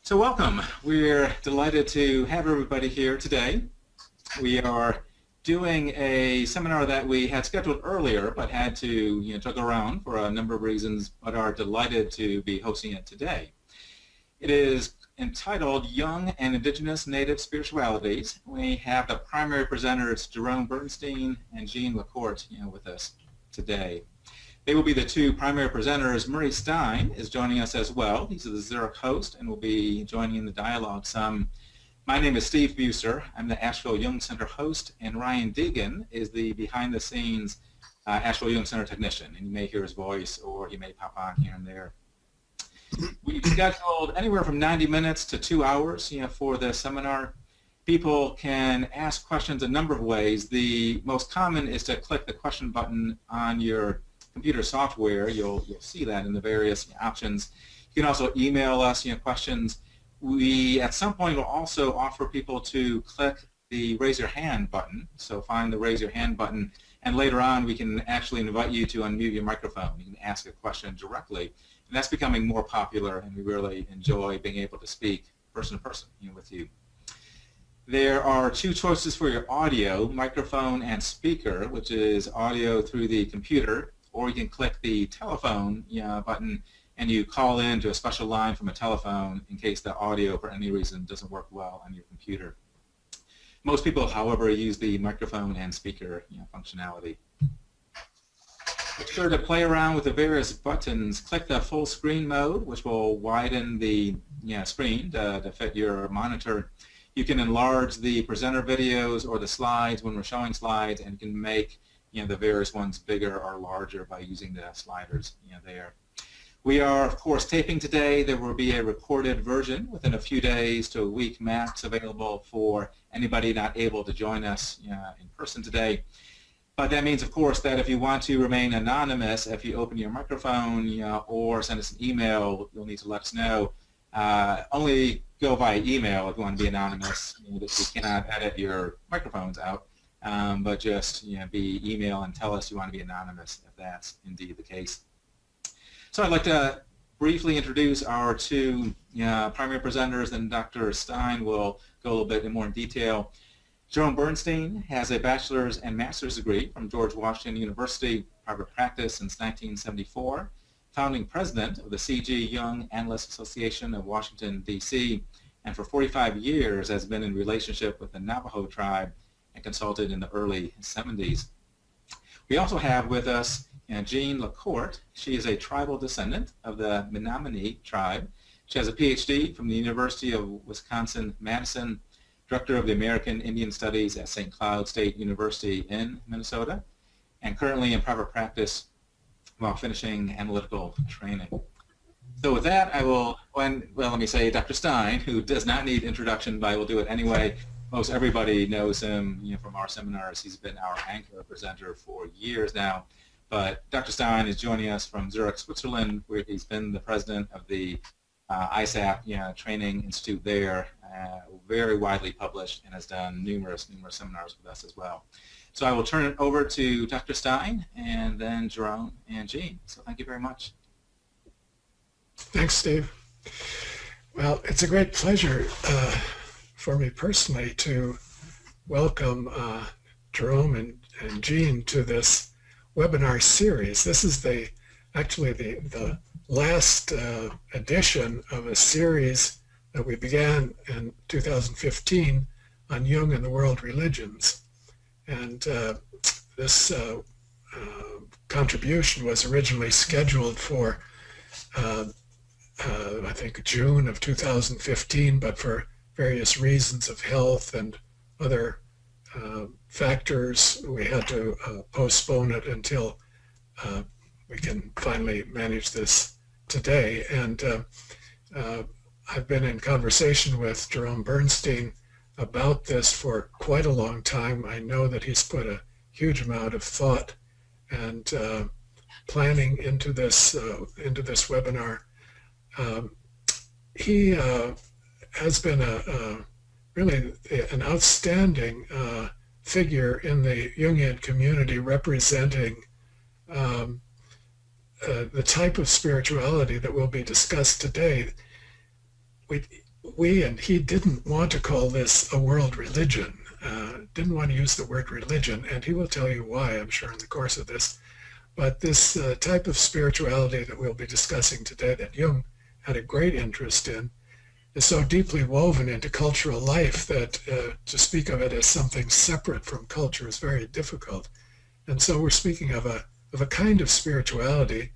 So welcome. We're delighted to have everybody here today. We are doing a seminar that we had scheduled earlier but had to juggle around for a number of reasons, but are delighted to be hosting it today. It is entitled Jung and Indigenous Native Spiritualities. We have the primary presenters Jerome Bernstein and Jean LaCourte with us today. They will be the two primary presenters. Murray Stein is joining us as well. He's the Zurich host and will be joining in the dialogue some. My name is Steve Buser. I'm the Asheville Jung Center host, and Ryan Deegan is the behind-the-scenes Asheville Jung Center technician. And you may hear his voice, or he may pop on here and there. We've scheduled anywhere from 90 minutes to 2 hours for the seminar. People can ask questions a number of ways. The most common is to click the question button on your computer software. You'll see that in the various options. You can also email us questions. We at some point will also offer people to click the raise your hand button. So find the raise your hand button, and later on we can actually invite you to unmute your microphone. You can ask a question directly, and that's becoming more popular, and we really enjoy being able to speak person to person with you. There are two choices for your audio: microphone and speaker, which is audio through the computer, or you can click the telephone button and you call in to a special line from a telephone in case the audio for any reason doesn't work well on your computer. Most people, however, use the microphone and speaker functionality. Be sure to play around with the various buttons. Click the full screen mode, which will widen the screen to fit your monitor. You can enlarge the presenter videos or the slides when we're showing slides, and you can make the various ones bigger or larger by using the sliders there. We are, of course, taping today. There will be a recorded version within a few days to a week max available for anybody not able to join us in person today. But that means, of course, that if you want to remain anonymous, if you open your microphone or send us an email, you'll need to let us know. Only go via email if you want to be anonymous. We cannot edit your microphones out. But just be email and tell us you want to be anonymous if that's indeed the case. So I'd like to briefly introduce our two primary presenters, and Dr. Stein will go a little bit more in detail. Jerome Bernstein has a bachelor's and master's degree from George Washington University, private practice since 1974, founding president of the C.G. Jung Analyst Association of Washington, D.C., and for 45 years has been in relationship with the Navajo tribe and consulted in the early 70s. We also have with us Jean LaCourte. She is a tribal descendant of the Menominee tribe. She has a PhD from the University of Wisconsin-Madison, director of the American Indian Studies at St. Cloud State University in Minnesota, and currently in private practice while finishing analytical training. So with that, I will, let me say Dr. Stein, who does not need introduction, but I will do it anyway. Most everybody knows him from our seminars. He's been our anchor presenter for years now. But Dr. Stein is joining us from Zurich, Switzerland, where he's been the president of the ISAP Training Institute there, very widely published, and has done numerous seminars with us as well. So I will turn it over to Dr. Stein, and then Jerome and Jean. So thank you very much. Thanks, Steve. Well, it's a great pleasure for me personally to welcome Jerome and Jean to this webinar series. This is actually the last edition of a series that we began in 2015 on Jung and the World Religions. And this contribution was originally scheduled for I think June of 2015, but for various reasons of health and other factors, we had to postpone it until we can finally manage this today. And I've been in conversation with Jerome Bernstein about this for quite a long time. I know that he's put a huge amount of thought and planning into this webinar. He has been really an outstanding figure in the Jungian community, representing the type of spirituality that will be discussed today. we and he didn't want to call this a world religion, didn't want to use the word religion, and he will tell you why, I'm sure, in the course of this. But this type of spirituality that we'll be discussing today that Jung had a great interest in is so deeply woven into cultural life that to speak of it as something separate from culture is very difficult. And so we're speaking of a kind of spirituality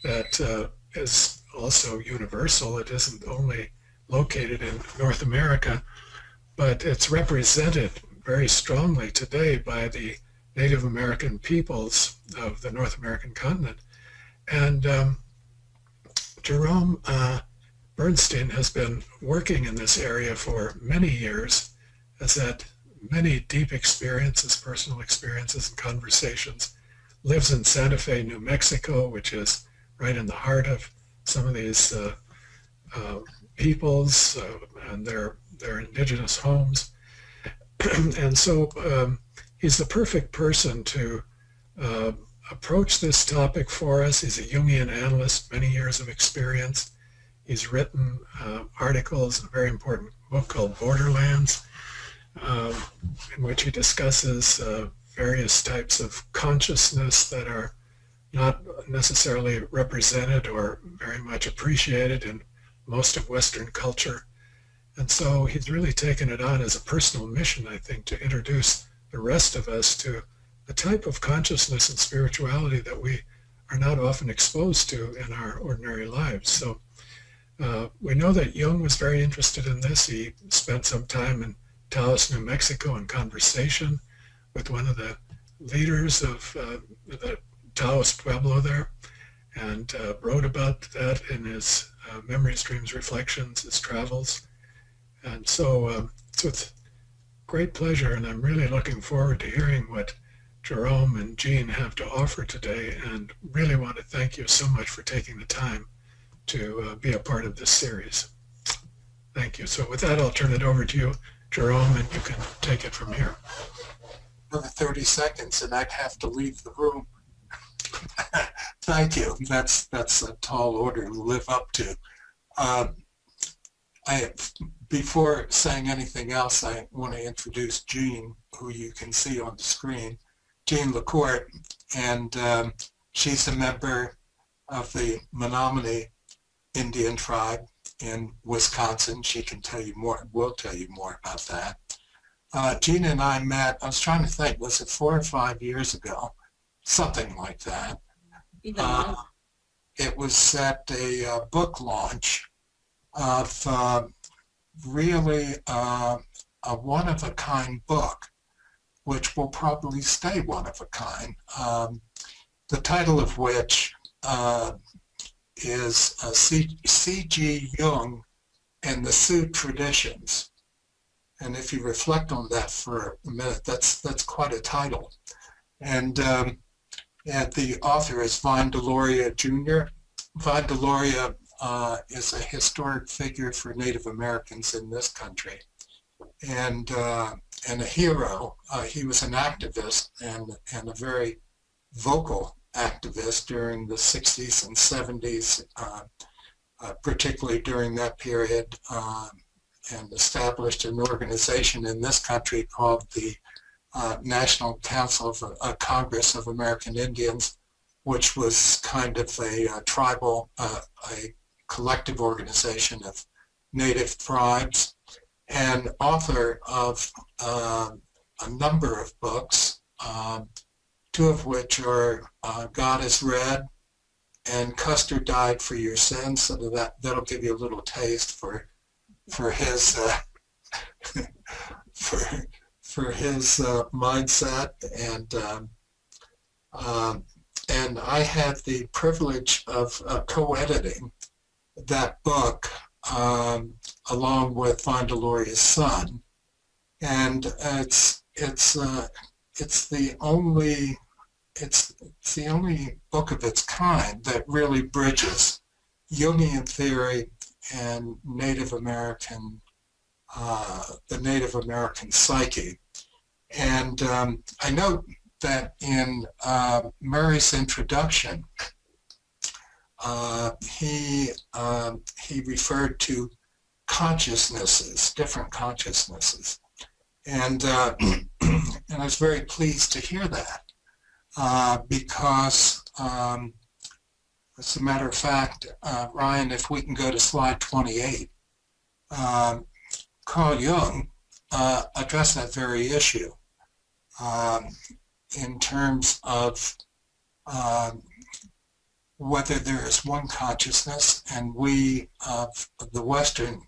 that is also universal. It isn't only located in North America, but it's represented very strongly today by the Native American peoples of the North American continent. And Jerome Bernstein has been working in this area for many years, has had many deep experiences, personal experiences and conversations, lives in Santa Fe, New Mexico, which is right in the heart of some of these peoples and their indigenous homes. And so he's the perfect person to approach this topic for us. He's a Jungian analyst, many years of experience. He's written articles in a very important book called Borderlands, in which he discusses various types of consciousness that are not necessarily represented or very much appreciated in most of Western culture. And so he's really taken it on as a personal mission, I think, to introduce the rest of us to a type of consciousness and spirituality that we are not often exposed to in our ordinary lives. So we know that Jung was very interested in this. He spent some time in Taos, New Mexico in conversation with one of the leaders of the Taos Pueblo there, and wrote about that in his Memories, Dreams, Reflections, his travels. And so it's with great pleasure, and I'm really looking forward to hearing what Jerome and Jean have to offer today, and really want to thank you so much for taking the time to be a part of this series. Thank you. So with that, I'll turn it over to you, Jerome, and you can take it from here. Another 30 seconds and I'd have to leave the room. Thank you. That's a tall order to live up to. Before saying anything else, I want to introduce Jean, who you can see on the screen. Jean LaCourte, and she's a member of the Menominee Indian tribe in Wisconsin. She can tell you more, will tell you more about that. Jean and I met, I was trying to think, was it 4 or 5 years ago? Something like that. It was at a book launch of really a one-of-a-kind book, which will probably stay one of a kind. The title of which is C.G. Jung and the Sioux Traditions. And if you reflect on that for a minute, that's quite a title. And the author is Vine Deloria Jr. Vine Deloria is a historic figure for Native Americans in this country, and a hero. He was an activist and a very vocal activist during the 60s and 70s, particularly during that period, and established an organization in this country called the National Council of Congress of American Indians, which was kind of a tribal, a collective organization of native tribes, and author of a number of books, 2 of which are God is Red and Custer Died for Your Sins. So that'll give you a little taste for his for his mindset. And I had the privilege of co-editing that book along with Vine Deloria's son, and it's the only book of its kind that really bridges Jungian theory and Native American, the Native American psyche. And I note that in Murray's introduction, he referred to consciousnesses, different consciousnesses. And, and I was very pleased to hear that because, as a matter of fact, Ryan, if we can go to slide 28, Carl Jung addressed that very issue in terms of whether there is one consciousness, and we of the Western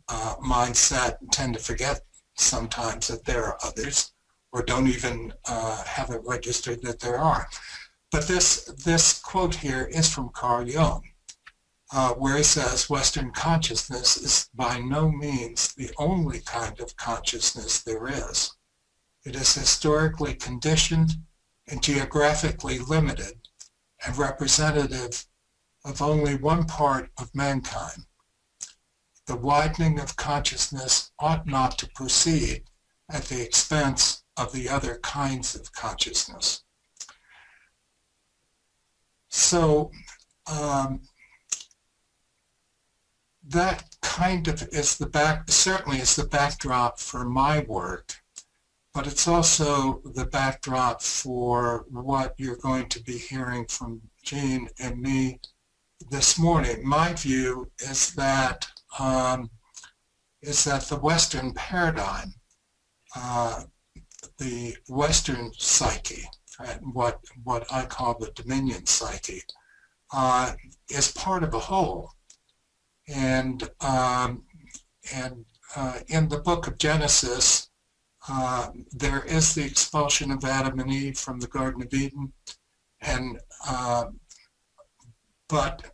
mindset tend to forget sometimes that there are others, or don't even have it registered that there are. But this quote here is from Carl Jung, where he says, Western consciousness is by no means the only kind of consciousness there is. It is historically conditioned and geographically limited and representative of only one part of mankind. The widening of consciousness ought not to proceed at the expense of the other kinds of consciousness. So that kind of is certainly is the backdrop for my work, but it's also the backdrop for what you're going to be hearing from Jean and me this morning. My view is that the Western paradigm, the Western psyche, what I call the dominion psyche, is part of a whole. And in the book of Genesis, there is the expulsion of Adam and Eve from the Garden of Eden, and but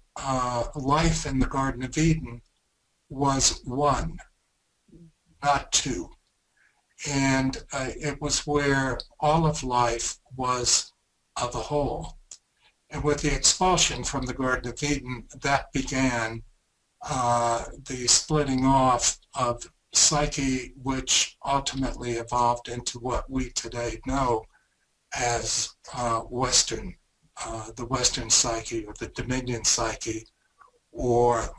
life in the Garden of Eden was one, not two. And it was where all of life was of a whole. And with the expulsion from the Garden of Eden, that began the splitting off of psyche, which ultimately evolved into what we today know as Western, the Western psyche, or the dominion psyche, or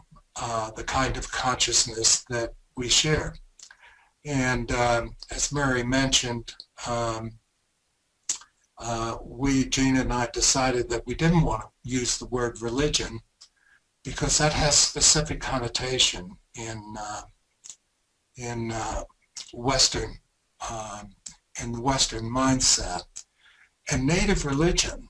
the kind of consciousness that we share. And as Mary mentioned, Jean and I decided that we didn't want to use the word religion because that has specific connotation in Western, in the Western mindset. And native religion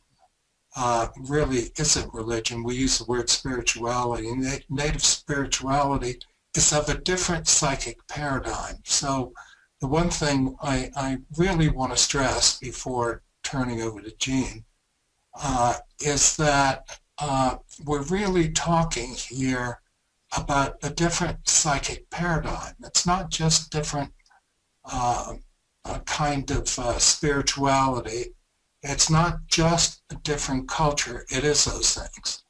really isn't religion. We use the word spirituality. Native spirituality is of a different psychic paradigm. So the one thing I really want to stress before turning over to Jean is that we're really talking here about a different psychic paradigm. It's not just different kind of spirituality. It's not just a different culture. It is those things.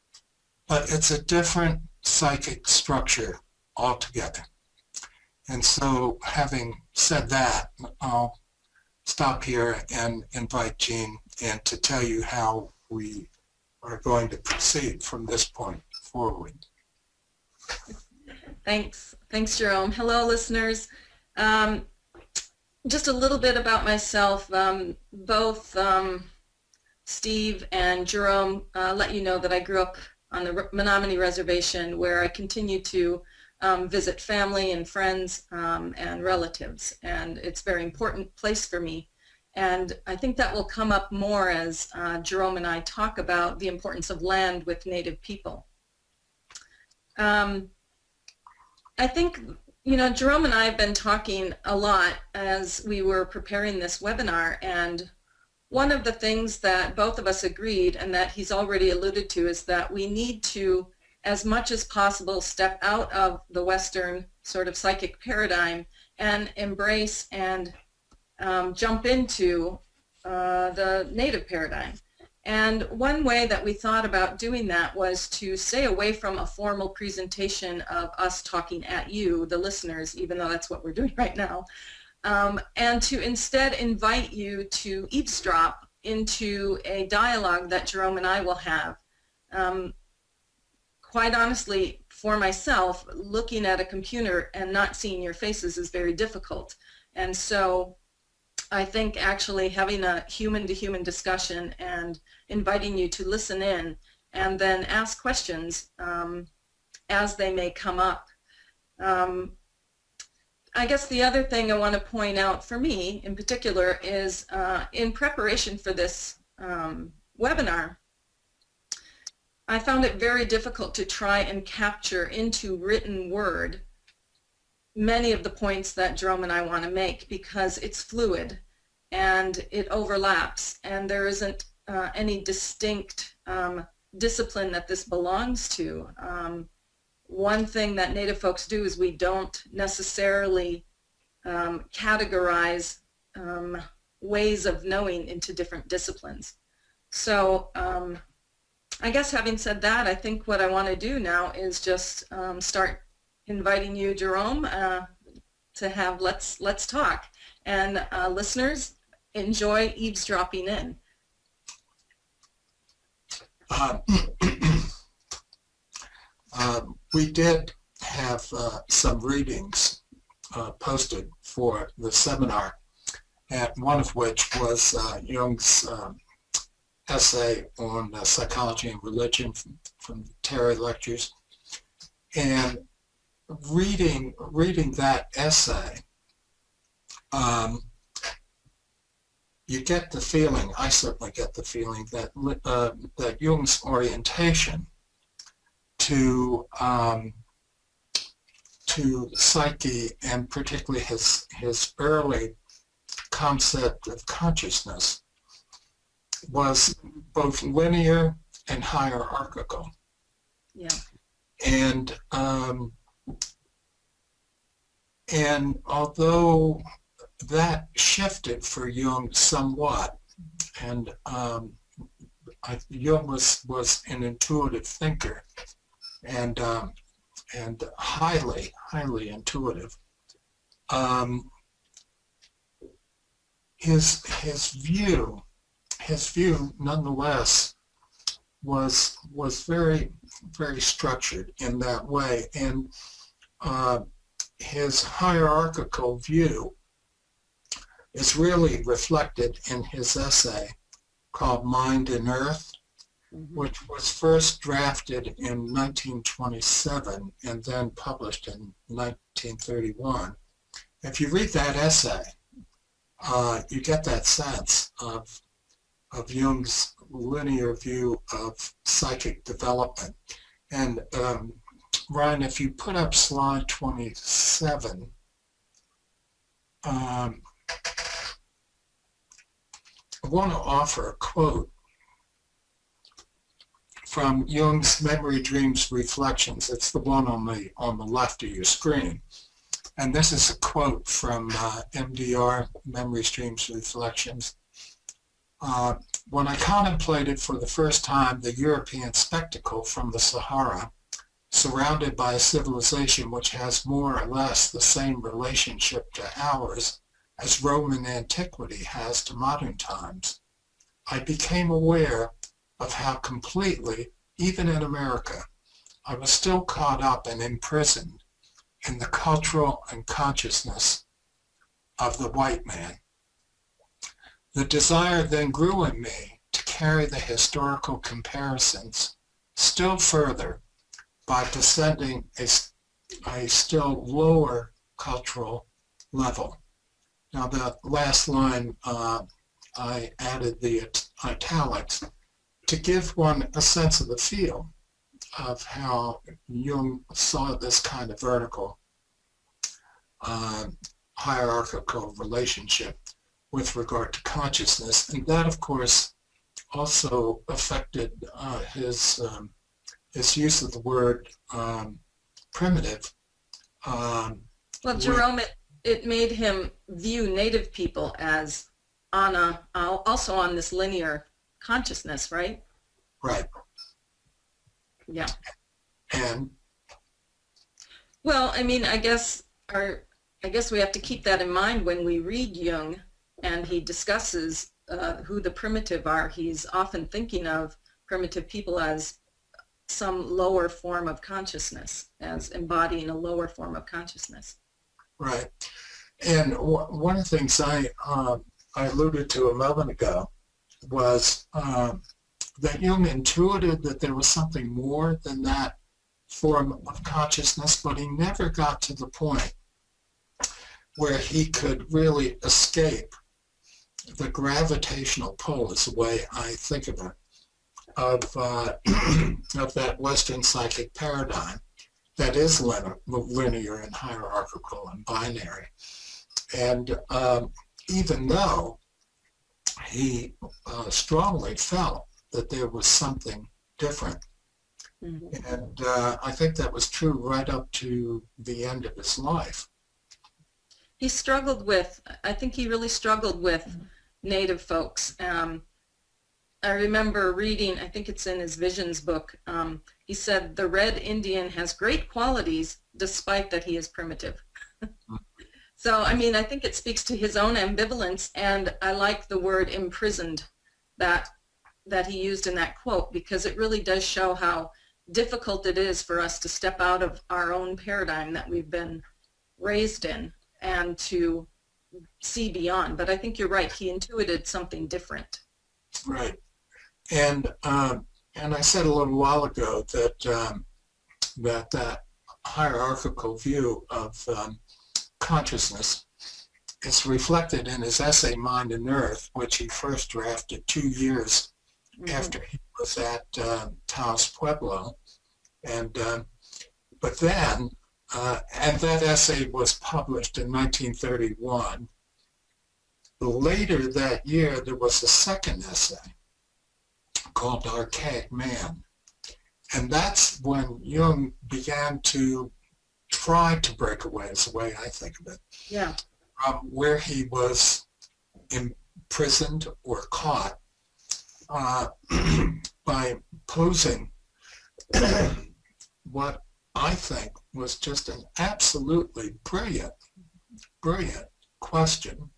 But it's a different psychic structure altogether. And so, having said that, I'll stop here and invite Jean in to tell you how we are going to proceed from this point forward. Thanks, Jerome. Hello, listeners. Just a little bit about myself. Both Steve and Jerome let you know that I grew up on the Menominee Reservation, where I continue to visit family and friends and relatives, and it's a very important place for me. And I think that will come up more as Jerome and I talk about the importance of land with Native people. I think, Jerome and I have been talking a lot as we were preparing this webinar, and one of the things that both of us agreed, and that he's already alluded to, is that we need to, as much as possible, step out of the Western sort of psychic paradigm and embrace and jump into the Native paradigm. And one way that we thought about doing that was to stay away from a formal presentation of us talking at you, the listeners, even though that's what we're doing right now, and to instead invite you to eavesdrop into a dialogue that Jerome and I will have. quite honestly, for myself, looking at a computer and not seeing your faces is very difficult. And so I think actually having a human-to-human discussion and inviting you to listen in and then ask questions as they may come up. I guess the other thing I want to point out for me in particular is in preparation for this webinar, I found it very difficult to try and capture into written word many of the points that Jerome and I want to make, because it's fluid and it overlaps, and there isn't any distinct discipline that this belongs to. One thing that Native folks do is we don't necessarily categorize ways of knowing into different disciplines. So I guess having said that, I think what I want to do now is just start inviting you, Jerome, to have let's talk. And listeners, enjoy eavesdropping in. We did have some readings posted for the seminar, and one of which was Jung's essay on psychology and religion from the Terry lectures. And reading that essay, you get the feeling, I certainly get the feeling, that that Jung's orientation to psyche, and particularly his early concept of consciousness, was both linear and hierarchical. Yeah. And although that shifted for Jung somewhat, and Jung was an intuitive thinker, and highly intuitive. His view nonetheless was very structured in that way, and his hierarchical view is really reflected in his essay called Mind and Earth, which was first drafted in 1927 and then published in 1931. If you read that essay, you get that sense of Jung's linear view of psychic development. And Ryan, if you put up slide 27, I want to offer a quote from Jung's Memory, Dreams, Reflections. It's the one on the left of your screen. And this is a quote from MDR, Memory, Dreams, Reflections. When I contemplated for the first time the European spectacle from the Sahara, surrounded by a civilization which has more or less the same relationship to ours as Roman antiquity has to modern times, I became aware of how completely, even in America, I was still caught up and imprisoned in the cultural and consciousness of the white man. The desire then grew in me to carry the historical comparisons still further by descending a still lower cultural level. Now the last line, I added the italics to give one a sense of the feel of how Jung saw this kind of vertical hierarchical relationship with regard to consciousness. And that, of course, also affected his use of the word primitive. Well, Jerome, it made him view Native people as also on this linear consciousness, right? Right. Yeah. And well, I mean, I guess we have to keep that in mind when we read Jung and he discusses who the primitive are. He's often thinking of primitive people as some lower form of consciousness, as embodying a lower form of consciousness. Right. And one of the things I alluded to a moment ago was that Jung intuited that there was something more than that form of consciousness, but he never got to the point where he could really escape the gravitational pull, is the way I think of it, of that Western psychic paradigm that is linear and hierarchical and binary. And even though he strongly felt that there was something different, and I think that was true right up to the end of his life. He struggled with, I think he really struggled with Native folks. I remember reading, I think it's in his Visions book, he said the Red Indian has great qualities despite that he is primitive. So, I mean, I think it speaks to his own ambivalence, and I like the word imprisoned that he used in that quote, because it really does show how difficult it is for us to step out of our own paradigm that we've been raised in and to see beyond. But I think you're right, he intuited something different. Right. And I said a little while ago that that hierarchical view of consciousness is reflected in his essay Mind and Earth, which he first drafted 2 years after he was at Taos Pueblo. And but then, and that essay was published in 1931. Later that year, there was a second essay called Archaic Man. And that's when Jung began to try to break away, is the way I think of it, Yeah. from where he was imprisoned or caught by posing what I think was just an absolutely brilliant question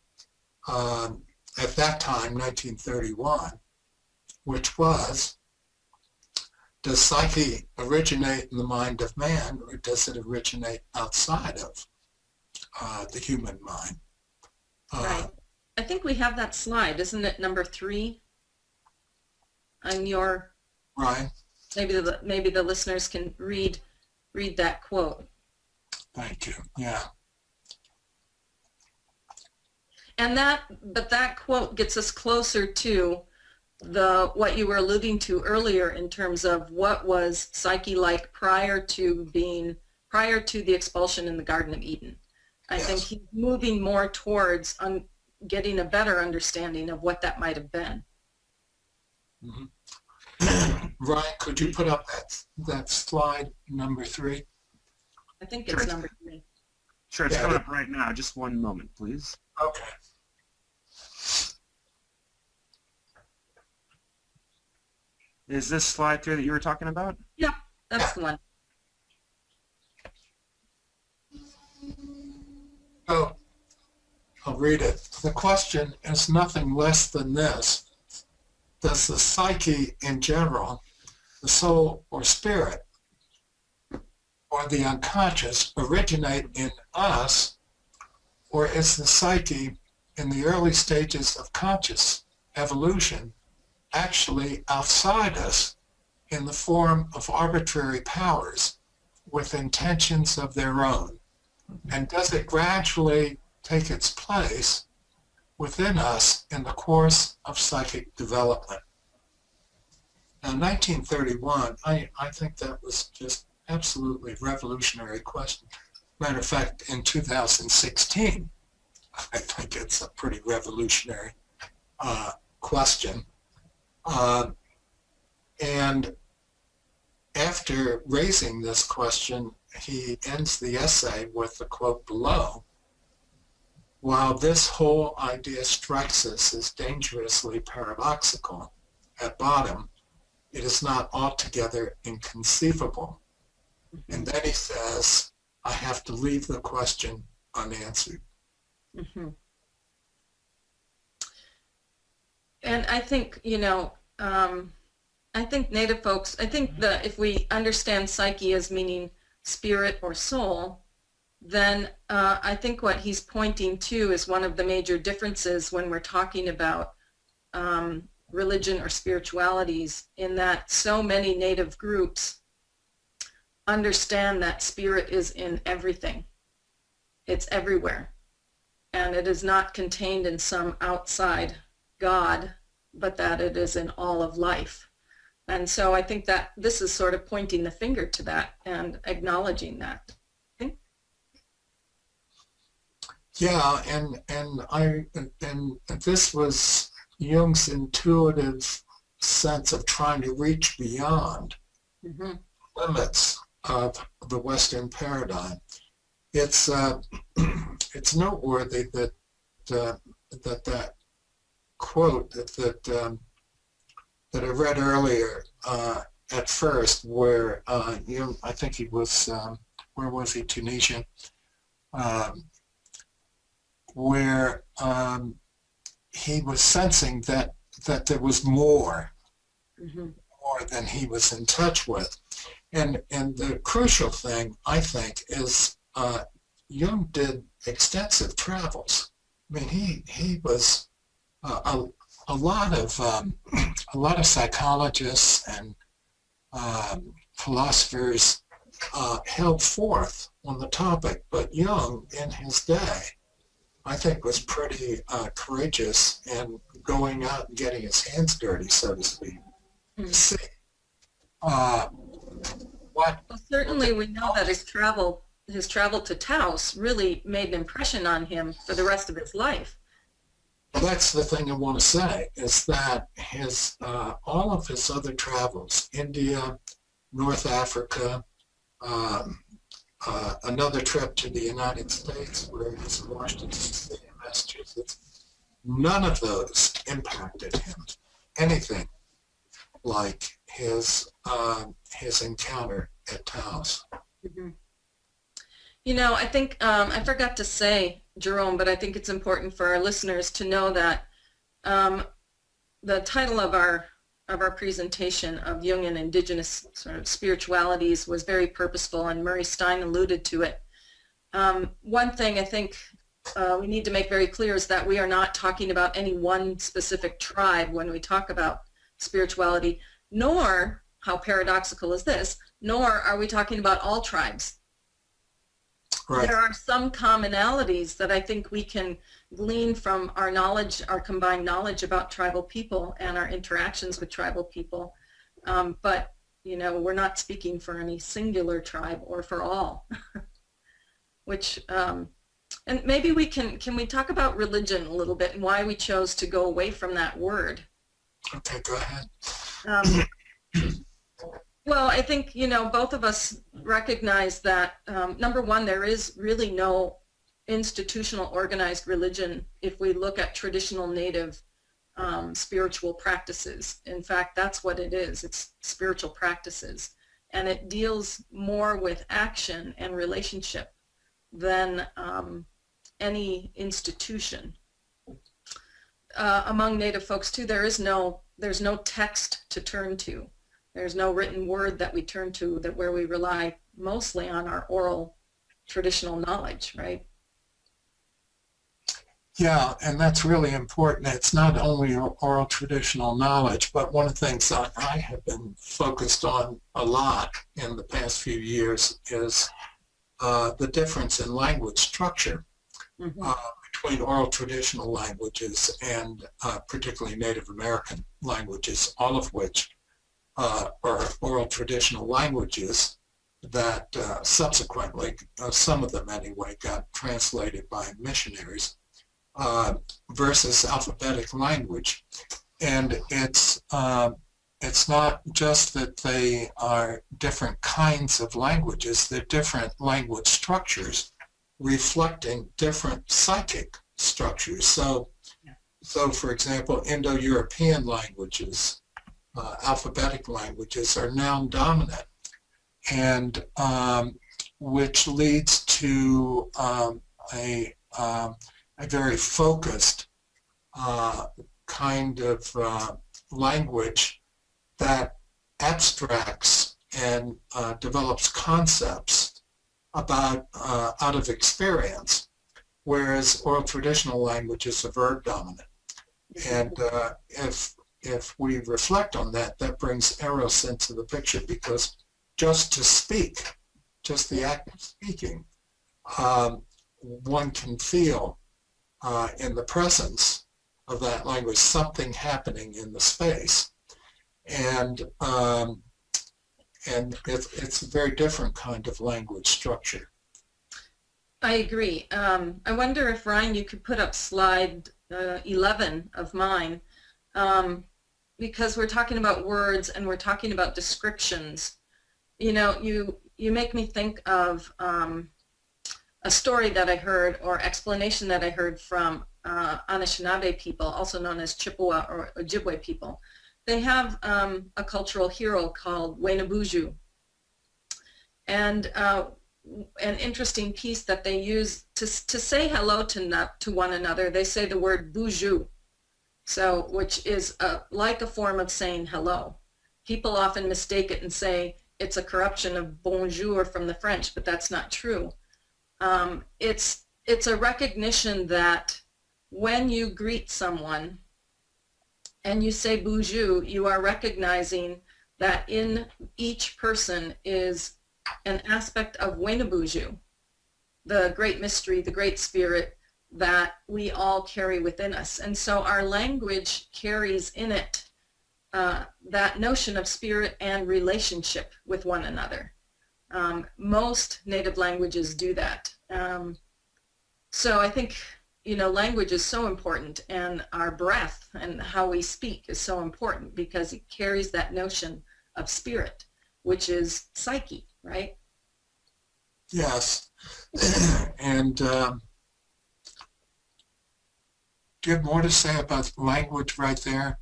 at that time, 1931, which was, does psyche originate in the mind of man, or does it originate outside of the human mind? Right. I think we have that slide, isn't it, number 3 on your, Right. maybe the listeners can read that quote. Thank you. Yeah. And that quote gets us closer to what you were alluding to earlier in terms of what was psyche like prior to the expulsion in the Garden of Eden. I think he's moving more towards getting a better understanding of what that might have been. Ryan, could you put up that slide number 3? I think it's number 3. Sure, it's coming up right now. Just one moment, please. Okay. Is this slide 3 that you were talking about? Yeah, that's the one. So, I'll read it. The question is nothing less than this. Does the psyche in general, the soul or spirit, or the unconscious originate in us, or is the psyche in the early stages of conscious evolution actually outside us in the form of arbitrary powers with intentions of their own? And does it gradually take its place within us in the course of psychic development? Now, 1931, I think that was just absolutely revolutionary question. Matter of fact, in 2016, I think it's a pretty revolutionary question. And after raising this question, he ends the essay with the quote below: while this whole idea strikes us as dangerously paradoxical, at bottom, it is not altogether inconceivable. And then he says, I have to leave the question unanswered. Mm-hmm. And I think, I think Native folks, I think that if we understand psyche as meaning spirit or soul, then I think what he's pointing to is one of the major differences when we're talking about religion or spiritualities, in that so many Native groups understand that spirit is in everything. It's everywhere. And it is not contained in some outside God, but that it is in all of life. And so I think that this is sort of pointing the finger to that and acknowledging that. Yeah, and this was Jung's intuitive sense of trying to reach beyond Mm-hmm. limits of the Western paradigm. It's it's noteworthy that that quote that I read earlier at first, where Jung, I think he was, where was he? Tunisian, where he was sensing that there was more. Mm-hmm. More than he was in touch with. And the crucial thing, I think, is Jung did extensive travels. I mean, he was a lot of psychologists and philosophers held forth on the topic, but Jung, in his day, I think, was pretty courageous in going out and getting his hands dirty, so to speak. See, what? Well, certainly we know that his travel to Taos really made an impression on him for the rest of his life. That's the thing I want to say, is that his all of his other travels, India, North Africa, another trip to the United States where he was in Washington State, Massachusetts, none of those impacted him anything like his encounter at Taos. Mm-hmm. You know, I think I forgot to say, Jerome, but I think it's important for our listeners to know that the title of our presentation of Jung and Indigenous sort of spiritualities was very purposeful, and Murray Stein alluded to it. One thing I think we need to make very clear is that we are not talking about any one specific tribe when we talk about spirituality, nor, how paradoxical is this, nor are we talking about all tribes. Right. There are some commonalities that I think we can glean from our knowledge, our combined knowledge about tribal people and our interactions with tribal people. But, you know, we're not speaking for any singular tribe or for all. Which, and maybe we can we talk about religion a little bit and why we chose to go away from that word? Okay, go ahead. Well, I think, you know, both of us recognize that, number one, there is really no institutional organized religion if we look at traditional Native spiritual practices. In fact, that's what it is. It's spiritual practices. And it deals more with action and relationship than any institution. Among Native folks, too, there's no text to turn to. There's no written word that we turn to, that where we rely mostly on our oral traditional knowledge, right? Yeah, and that's really important. It's not only oral traditional knowledge, but one of the things that I have been focused on a lot in the past few years is the difference in language structure between oral traditional languages and particularly Native American languages, all of which are oral traditional languages that subsequently, some of them anyway, got translated by missionaries, versus alphabetic language. And it's not just that they are different kinds of languages, they're different language structures reflecting different psychic structures. So for example, Indo-European languages, alphabetic languages, are noun dominant, and which leads to a very focused kind of language that abstracts and develops concepts about out of experience, whereas oral traditional language is a verb dominant. And if we reflect on that, that brings eros into the picture, because just to speak, just the act of speaking, one can feel in the presence of that language something happening in the space. And it's a very different kind of language structure. I agree. I wonder if, Ryan, you could put up slide 11 of mine, because we're talking about words and we're talking about descriptions. You know, you make me think of a story that I heard, or explanation that I heard from Anishinaabe people, also known as Chippewa or Ojibwe people. They have a cultural hero called Wenabuju. And an interesting piece that they use to say hello to one another, they say the word buju, so which is like a form of saying hello. People often mistake it and say it's a corruption of bonjour from the French, but that's not true. It's a recognition that when you greet someone and you say buju, you are recognizing that in each person is an aspect of Wenabuju, the great mystery, the great spirit that we all carry within us. And so our language carries in it that notion of spirit and relationship with one another. Most native languages do that. So I think, you know, language is so important, and our breath and how we speak is so important, because it carries that notion of spirit, which is psyche, right? Yes. And do you have more to say about language right there?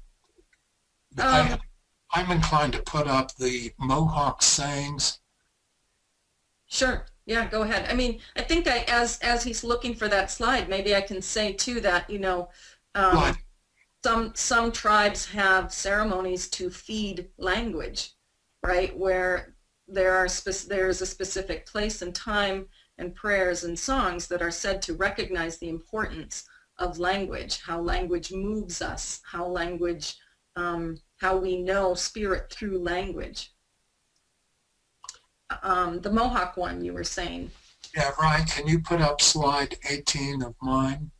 I'm inclined to put up the Mohawk sayings. Sure. Yeah, go ahead. I mean, I think as he's looking for that slide, maybe I can say too that, you know, some tribes have ceremonies to feed language, right? Where there's a specific place and time and prayers and songs that are said to recognize the importance of language, how language moves us, how language, how we know spirit through language. The Mohawk one you were saying. Yeah, Ryan, can you put up slide 18 of mine?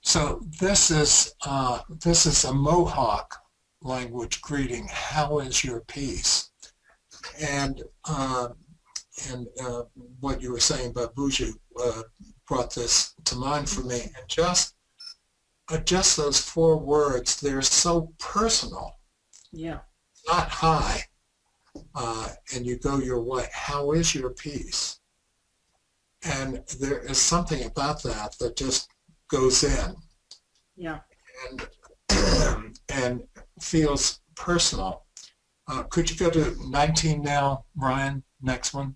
So this is a Mohawk language greeting. How is your peace? And what you were saying about Buju brought this to mind for me. And just those 4 words, they're so personal. Yeah. Not hi, and you go your way. How is your peace? And there is something about that that just goes in. Yeah. And feels personal. Could you go to 19 now, Ryan? Next one.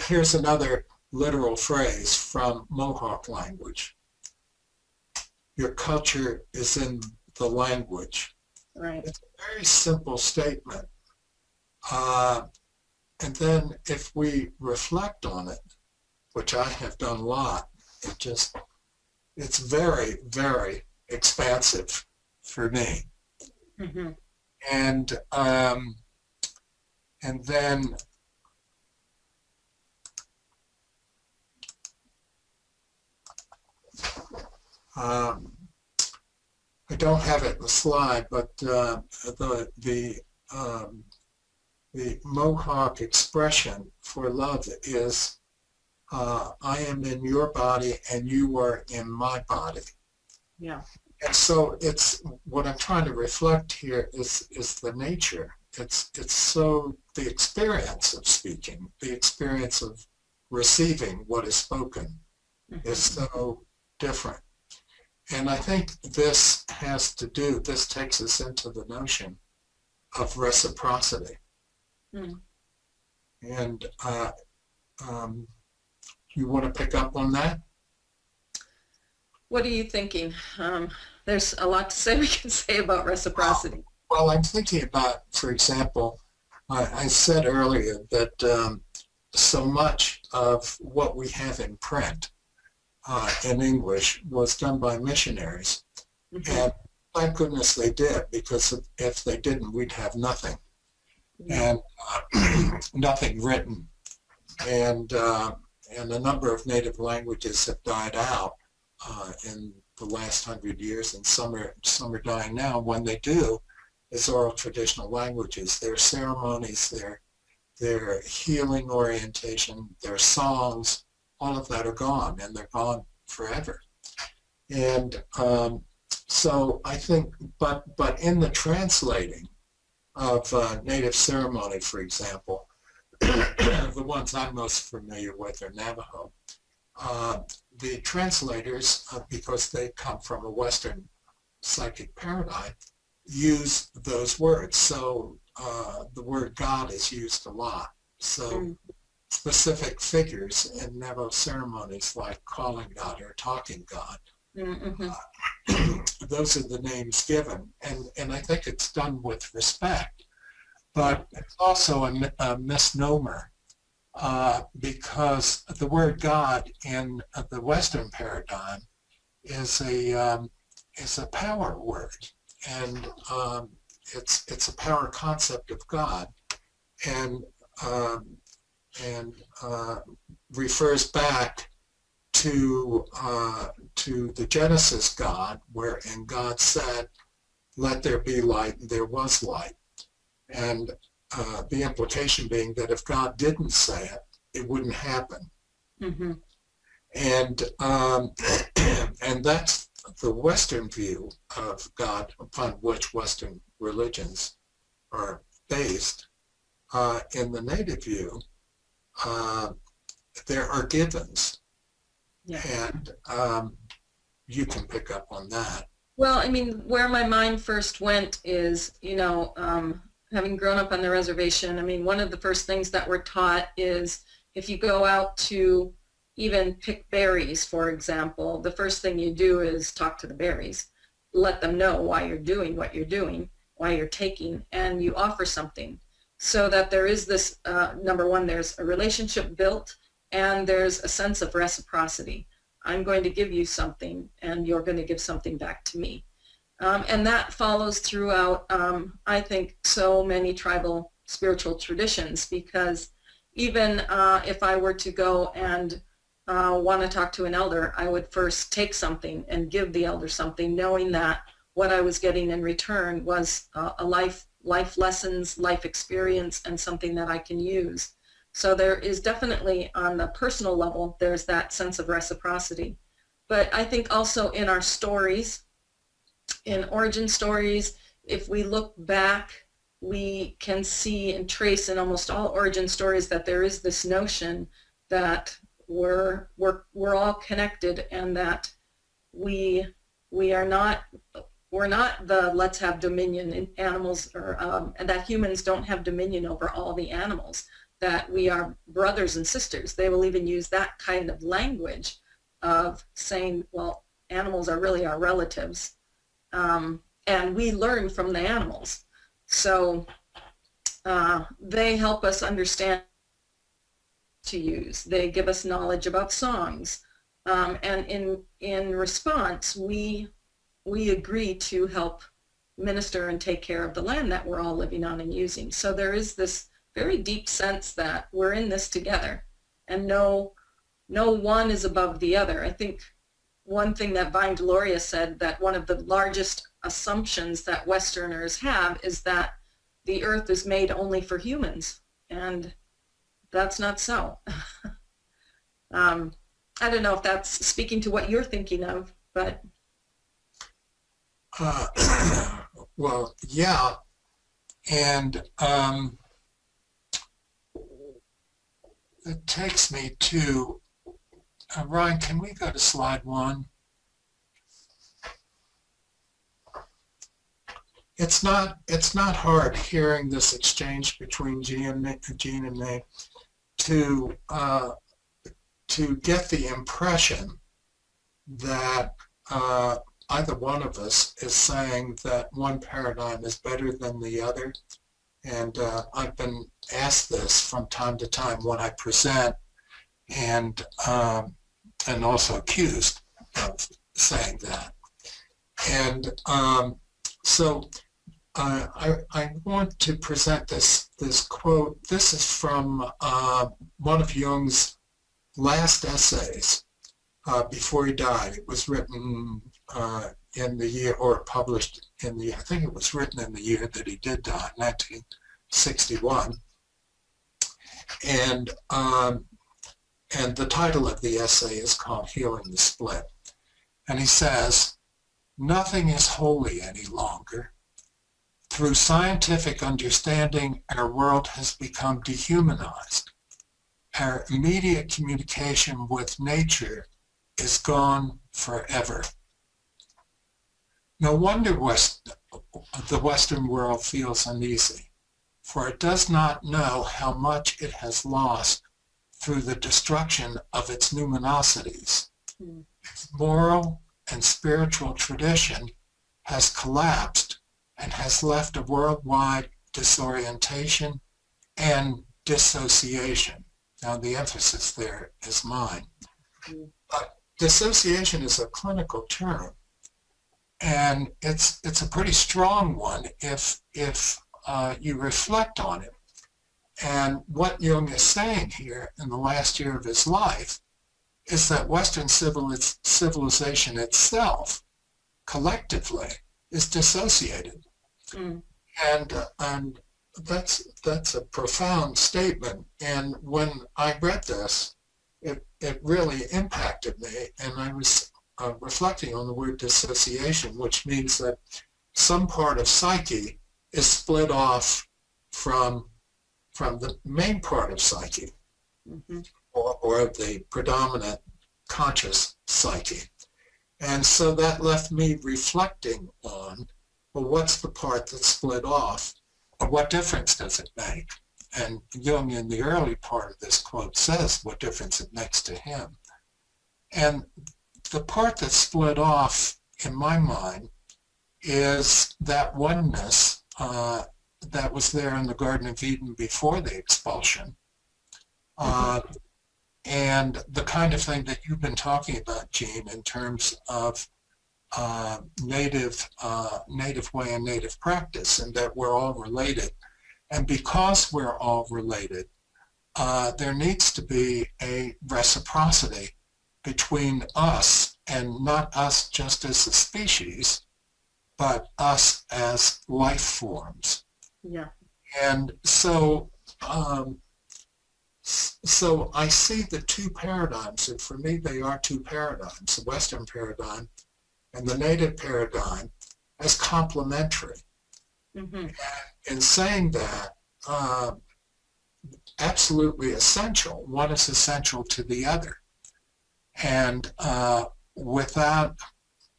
Here's another literal phrase from Mohawk language. Your culture is in the language. Right. It's a very simple statement. And then if we reflect on it, which I have done a lot, it's very, very expansive for me. Mm-hmm. And then I don't have it in the slide, but the Mohawk expression for love is, I am in your body and you are in my body. Yeah. And so it's what I'm trying to reflect here is the nature. It's so the experience of speaking, the experience of receiving what is spoken is so different. And I think this takes us into the notion of reciprocity. And you want to pick up on that? What are you thinking? There's a lot to say we can say about reciprocity. Well, I'm thinking about, for example, I said earlier that so much of what we have in print in English was done by missionaries. And thank goodness they did, because if they didn't, we'd have nothing. And nothing written. And a number of native languages have died out in the last 100 years, and some are dying now. When they do, it's oral traditional languages. Their ceremonies, their healing orientation, their songs, all of that are gone, and they're gone forever. And so I think, but in the translating of native ceremony, for example, the ones I'm most familiar with are Navajo. The translators, because they come from a Western psychic paradigm, use those words. So the word God is used a lot. So specific figures in Navajo ceremonies, like calling God or talking God, those are the names given. And I think it's done with respect. But it's also a misnomer, because the word God in the Western paradigm is a power word, and it's a power concept of God, and refers back to the Genesis God, wherein God said, "Let there be light," and there was light. And the implication being that if God didn't say it, it wouldn't happen. And and that's the Western view of God, upon which Western religions are based. In the native view, there are givens, and you can pick up on that. Well, I mean, where my mind first went is, having grown up on the reservation, I mean, one of the first things that we're taught is if you go out to even pick berries, for example, the first thing you do is talk to the berries, let them know why you're doing what you're doing, why you're taking, and you offer something. So that there is this, number one, there's a relationship built, and there's a sense of reciprocity. I'm going to give you something, and you're going to give something back to me. And that follows throughout, I think, so many tribal spiritual traditions, because even if I were to go and want to talk to an elder, I would first take something and give the elder something, knowing that what I was getting in return was a life lessons, life experience, and something that I can use. So there is definitely, on the personal level, there's that sense of reciprocity. But I think also in our stories, in origin stories, if we look back, we can see and trace in almost all origin stories that there is this notion that we're all connected, and that we're not the let's have dominion in animals, or and that humans don't have dominion over all the animals, that we are brothers and sisters. They will even use that kind of language of saying, well, animals are really our relatives. And we learn from the animals. So they help us understand to use. They give us knowledge about songs. And in response, we agree to help minister and take care of the land that we're all living on and using. So there is this very deep sense that we're in this together, and no one is above the other. I think one thing that Vine Deloria said, that one of the largest assumptions that Westerners have is that the earth is made only for humans, and that's not so. I don't know if that's speaking to what you're thinking of, but well, yeah, and it takes me to Ryan. Can we go to slide 1? it's not hard hearing this exchange between Gene and me to get the impression that either one of us is saying that one paradigm is better than the other. And I've been asked this from time to time when I present, and also accused of saying that. And so I want to present this quote. This is from one of Jung's last essays before he died. It was written in the year, or published in the, I think it was written in the year that he did die, 1961. And the title of the essay is called Healing the Split. And he says, "Nothing is holy any longer. Through scientific understanding, our world has become dehumanized. Our immediate communication with nature is gone forever. No wonder the Western world feels uneasy, for it does not know how much it has lost through the destruction of its numinosities. Its moral and spiritual tradition has collapsed and has left a worldwide disorientation and dissociation." Now the emphasis there is mine. Dissociation is a clinical term, and it's a pretty strong one if you reflect on it. And what Jung is saying here in the last year of his life is that Western civilization itself, collectively, is dissociated. And that's a profound statement. And when I read this, it really impacted me. And I was reflecting on the word dissociation, which means that some part of psyche is split off from the main part of psyche, or the predominant conscious psyche. And so that left me reflecting on, well, what's the part that's split off, or what difference does it make? And Jung, in the early part of this quote, says what difference it makes to him. And the part that's split off, in my mind, is that oneness that was there in the Garden of Eden before the expulsion, and the kind of thing that you've been talking about, Gene, in terms of native way and native practice, and that we're all related. And because we're all related, there needs to be a reciprocity between us, and not us just as a species, but us as life forms. Yeah. And so so I see the two paradigms, and for me they are two paradigms, the Western paradigm and the native paradigm, as complementary. And in saying that, absolutely essential. One is essential to the other. And without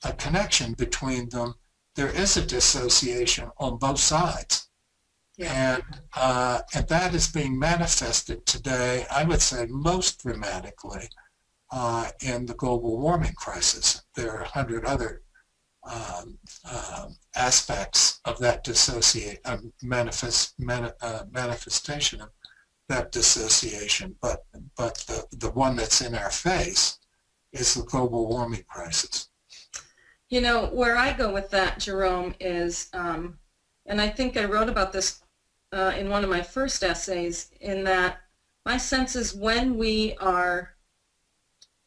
a connection between them, there is a dissociation on both sides. And that is being manifested today, I would say most dramatically, in the global warming crisis. There are 100 other aspects of that manifestation of that dissociation, but the one that's in our face is the global warming crisis. You know, where I go with that, Jerome, is, and I think I wrote about this in one of my first essays, in that my sense is when our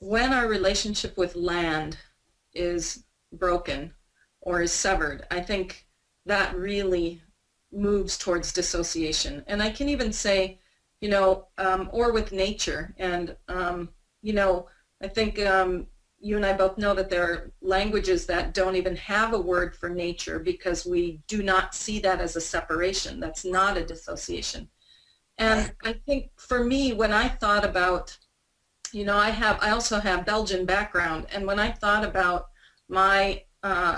relationship with land is broken or is severed, I think that really moves towards dissociation. And I can even say, you know, or with nature. And, you know, I think you and I both know that there are languages that don't even have a word for nature because we do not see that as a separation. That's not a dissociation. And I think for me, when I thought about, you know, I also have Belgian background, and when I thought about my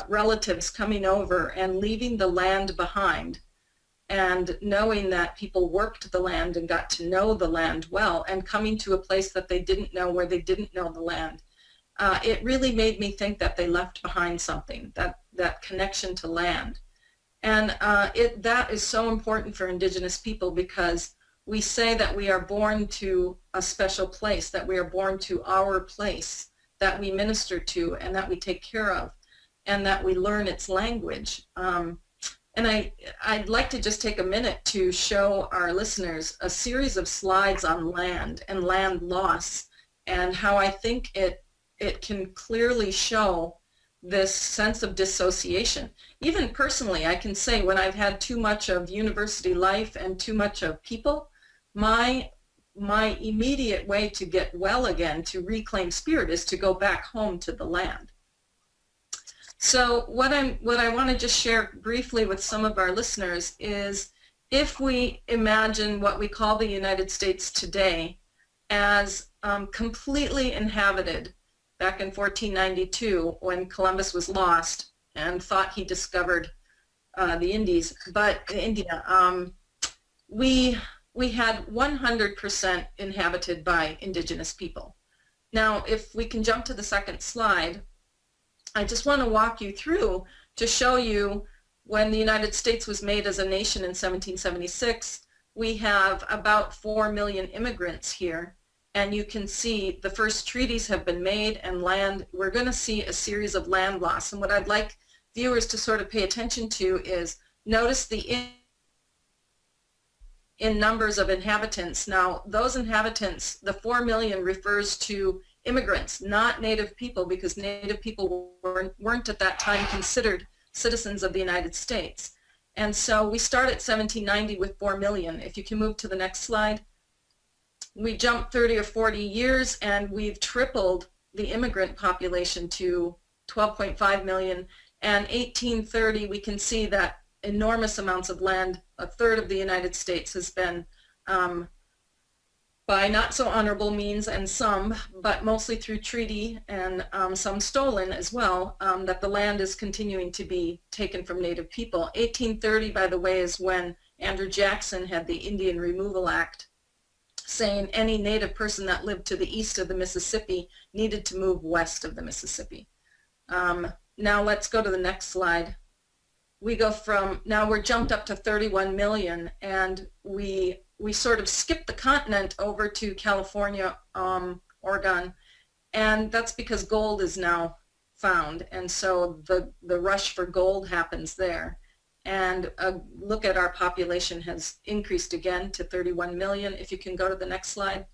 relatives coming over and leaving the land behind, and knowing that people worked the land and got to know the land well, and coming to a place that they didn't know, where they didn't know the land. It really made me think that they left behind something, that connection to land. And that is so important for Indigenous people, because we say that we are born to a special place, that we are born to our place, that we minister to and that we take care of, and that we learn its language. And I'd like to just take a minute to show our listeners a series of slides on land and land loss, and how I think it can clearly show this sense of dissociation. Even personally, I can say when I've had too much of university life and too much of people, my immediate way to get well again, to reclaim spirit, is to go back home to the land. So what I want to just share briefly with some of our listeners is, if we imagine what we call the United States today as completely inhabited back in 1492, when Columbus was lost and thought he discovered the Indies, but India, we had 100% inhabited by Indigenous people. Now, if we can jump to the second slide, I just want to walk you through to show you when the United States was made as a nation in 1776, we have about 4 million immigrants here. And you can see the first treaties have been made, and land, we're going to see a series of land loss. And what I'd like viewers to sort of pay attention to is, notice the in numbers of inhabitants. Now, those inhabitants, the 4 million refers to immigrants, not native people, because native people weren't at that time considered citizens of the United States. And so we start at 1790 with 4 million. If you can move to the next slide. We jump 30 or 40 years and we've tripled the immigrant population to 12.5 million. And 1830, we can see that enormous amounts of land, a third of the United States, has been by not so honorable means, and some, but mostly through treaty and some stolen as well, that the land is continuing to be taken from native people. 1830, by the way, is when Andrew Jackson had the Indian Removal Act, saying any native person that lived to the east of the Mississippi needed to move west of the Mississippi. Now let's go to the next slide. We go from, now we're jumped up to 31 million, and we sort of skip the continent over to California, Oregon, and that's because gold is now found, and so the rush for gold happens there. And look at our population has increased again to 31 million. If you can go to the next slide.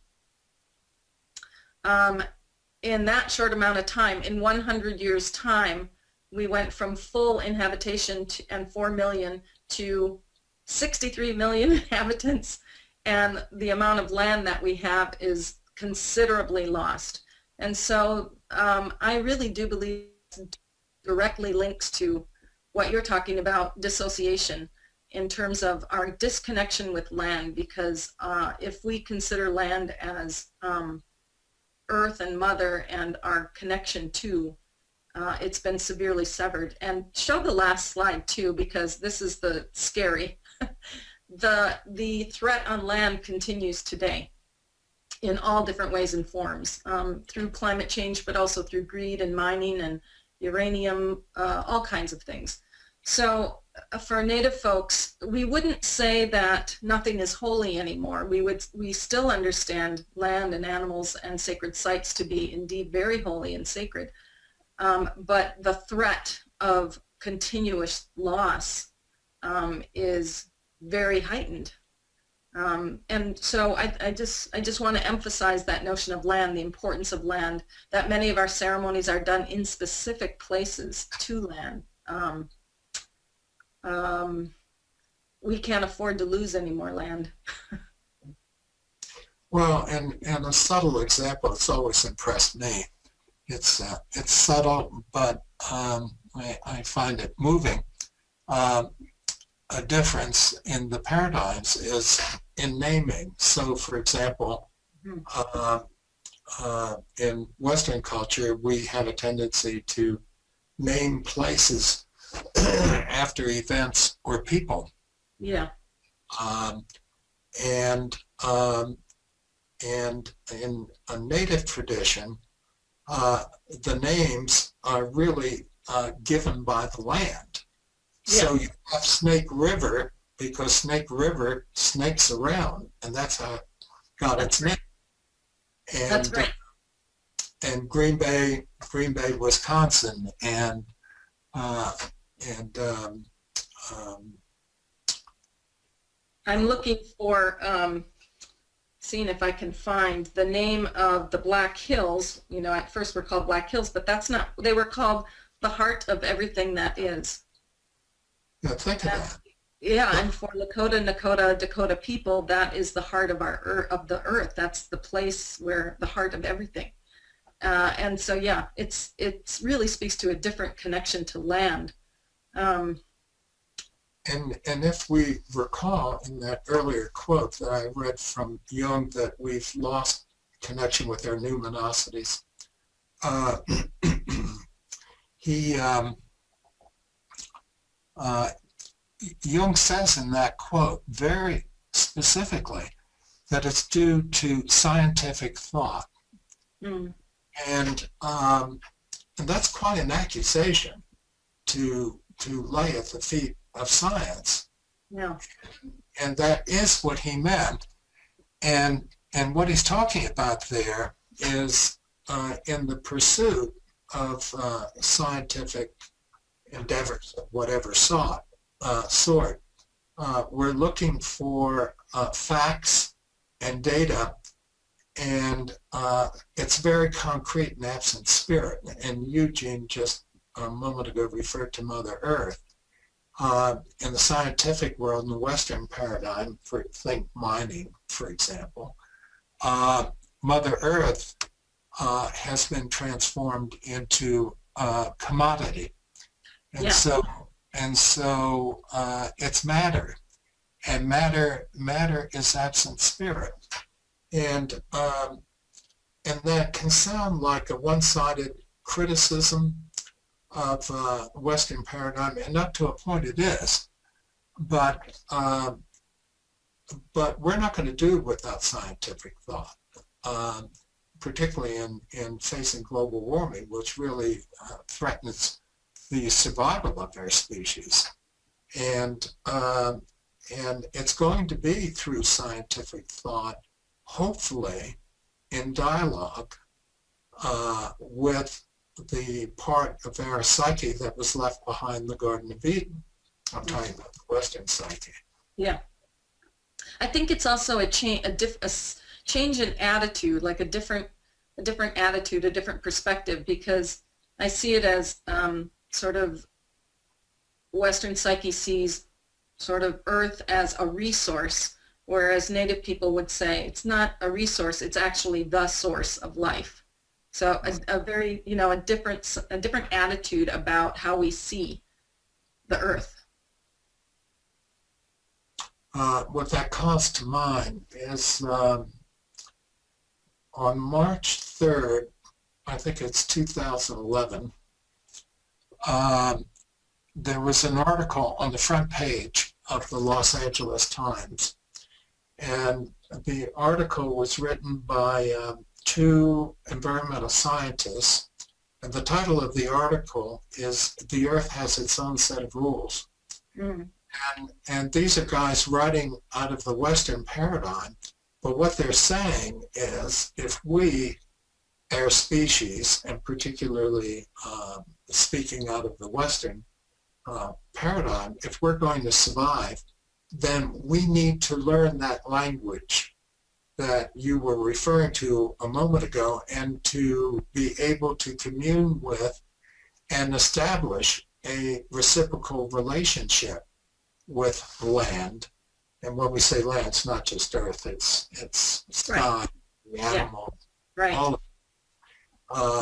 In that short amount of time, in 100 years' time, we went from full inhabitation and 4 million to 63 million inhabitants, and the amount of land that we have is considerably lost. And so I really do believe it directly links to what you're talking about, dissociation, in terms of our disconnection with land, because if we consider land as earth and mother and our connection to, it's been severely severed. And show the last slide too, because this is the scary. The threat on land continues today in all different ways and forms, through climate change, but also through greed and mining and uranium, all kinds of things. So for Native folks, we wouldn't say that nothing is holy anymore. We still understand land and animals and sacred sites to be indeed very holy and sacred. But the threat of continuous loss is very heightened. And so I just want to emphasize that notion of land, the importance of land, that many of our ceremonies are done in specific places to land. We can't afford to lose any more land. Well, and a subtle example that's always impressed me. It's subtle, but I find it moving. A difference in the paradigms is in naming. So, for example, in Western culture, we have a tendency to name places after events or people. Yeah. Um, and in a native tradition, the names are really given by the land. So you have Snake River because Snake River snakes around, and that's how it got its name. And, That's right. And Green Bay, Wisconsin, and I'm looking for, seeing if I can find the name of the Black Hills. You know, at first were called Black Hills, but that's not, they were called the heart of everything that is. yeah, think of that. Yeah, and for Dakota people, that is the heart of the earth. That's the place where the heart of everything. And so, yeah, it's really speaks to a different connection to land. And if we recall in that earlier quote that I read from Jung that we've lost connection with our numinosities, Jung says in that quote very specifically that it's due to scientific thought. Mm. And that's quite an accusation to lay at the feet of science. Yeah. And that is what he meant. And what he's talking about there is in the pursuit of scientific endeavors of whatever sort, we're looking for facts and data, and it's very concrete and absent spirit. And Eugene just a moment ago referred to Mother Earth. In the scientific world, in the Western paradigm, for think mining, for example, Mother Earth has been transformed into a commodity, and so it's matter, and matter is absent spirit, and that can sound like a one-sided criticism of Western paradigm, and up to a point it is, but we're not going to do it without scientific thought, particularly in facing global warming, which really threatens the survival of our species, and it's going to be through scientific thought, hopefully in dialogue with the part of our psyche that was left behind the Garden of Eden. I'm talking about the Western psyche. Yeah. I think it's also a change in attitude, like a different attitude, a different perspective, because I see it as sort of Western psyche sees sort of Earth as a resource, whereas Native people would say it's not a resource, it's actually the source of life. So a very, a different attitude about how we see the Earth. What that calls to mind is on March 3rd, I think it's 2011, there was an article on the front page of the Los Angeles Times, and the article was written by two environmental scientists, and the title of the article is "The Earth Has Its Own Set of Rules." Mm. And these are guys writing out of the Western paradigm, but what they're saying is if we, our species, and particularly speaking out of the Western paradigm, if we're going to survive, then we need to learn that language that you were referring to a moment ago, and to be able to commune with and establish a reciprocal relationship with land. And when we say land, it's not just earth, it's sky, Right. the animal, Right. all of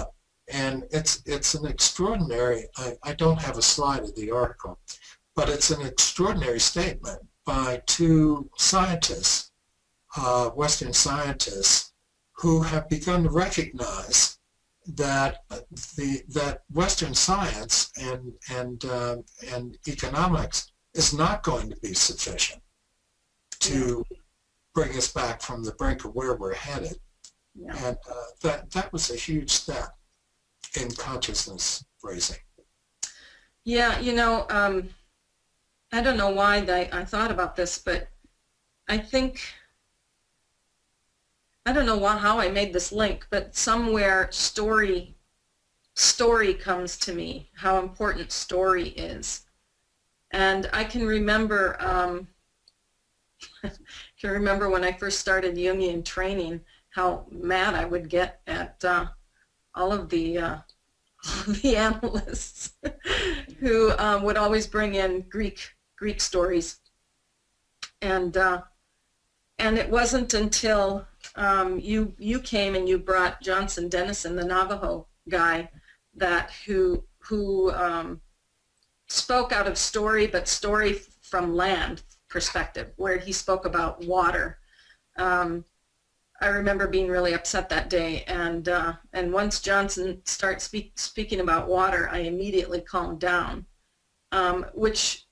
it. And it's an extraordinary, I don't have a slide of the article, but it's an extraordinary statement by two scientists, Western scientists, who have begun to recognize that that Western science and economics is not going to be sufficient to bring us back from the brink of where we're headed. Yeah. And that was a huge step in consciousness raising. Yeah, I don't know why I thought about this, but I think, I don't know how I made this link, but somewhere story comes to me, how important story is. And I can remember, when I first started Jungian training, how mad I would get at all of the analysts who would always bring in Greek stories, and it wasn't until you came and you brought Johnson Dennison, the Navajo guy, who spoke out of story, but story from land perspective, where he spoke about water. I remember being really upset that day, and once Johnson started speaking about water, I immediately calmed down, which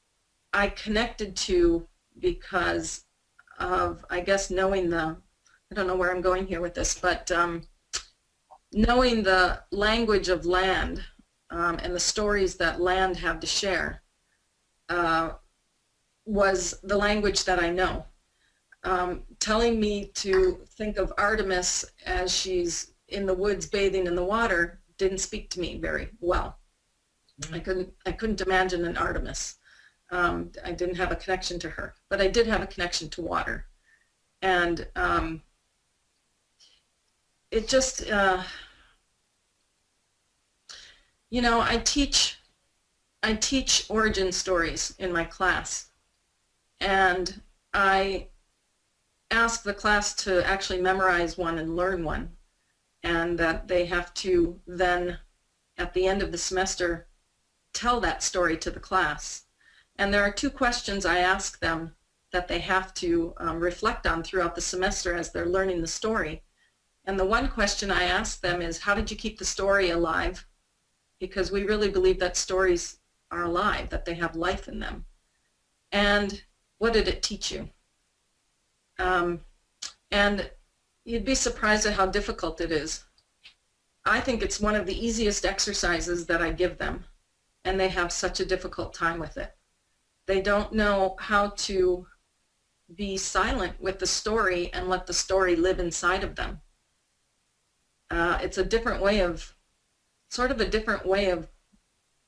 I connected to because of, I guess, knowing I don't know where I'm going here with this, but knowing the language of land and the stories that land have to share was the language that I know. Telling me to think of Artemis as she's in the woods bathing in the water didn't speak to me very well. I couldn't imagine an Artemis. I didn't have a connection to her, but I did have a connection to water. And it just, I teach origin stories in my class, and I ask the class to actually memorize one and learn one, and that they have to then, at the end of the semester, tell that story to the class. And there are 2 questions I ask them that they have to reflect on throughout the semester as they're learning the story. And the one question I ask them is, how did you keep the story alive? Because we really believe that stories are alive, that they have life in them. And what did it teach you? And you'd be surprised at how difficult it is. I think it's one of the easiest exercises that I give them, and they have such a difficult time with it. They don't know how to be silent with the story and let the story live inside of them. It's a different way of, sort of a different way of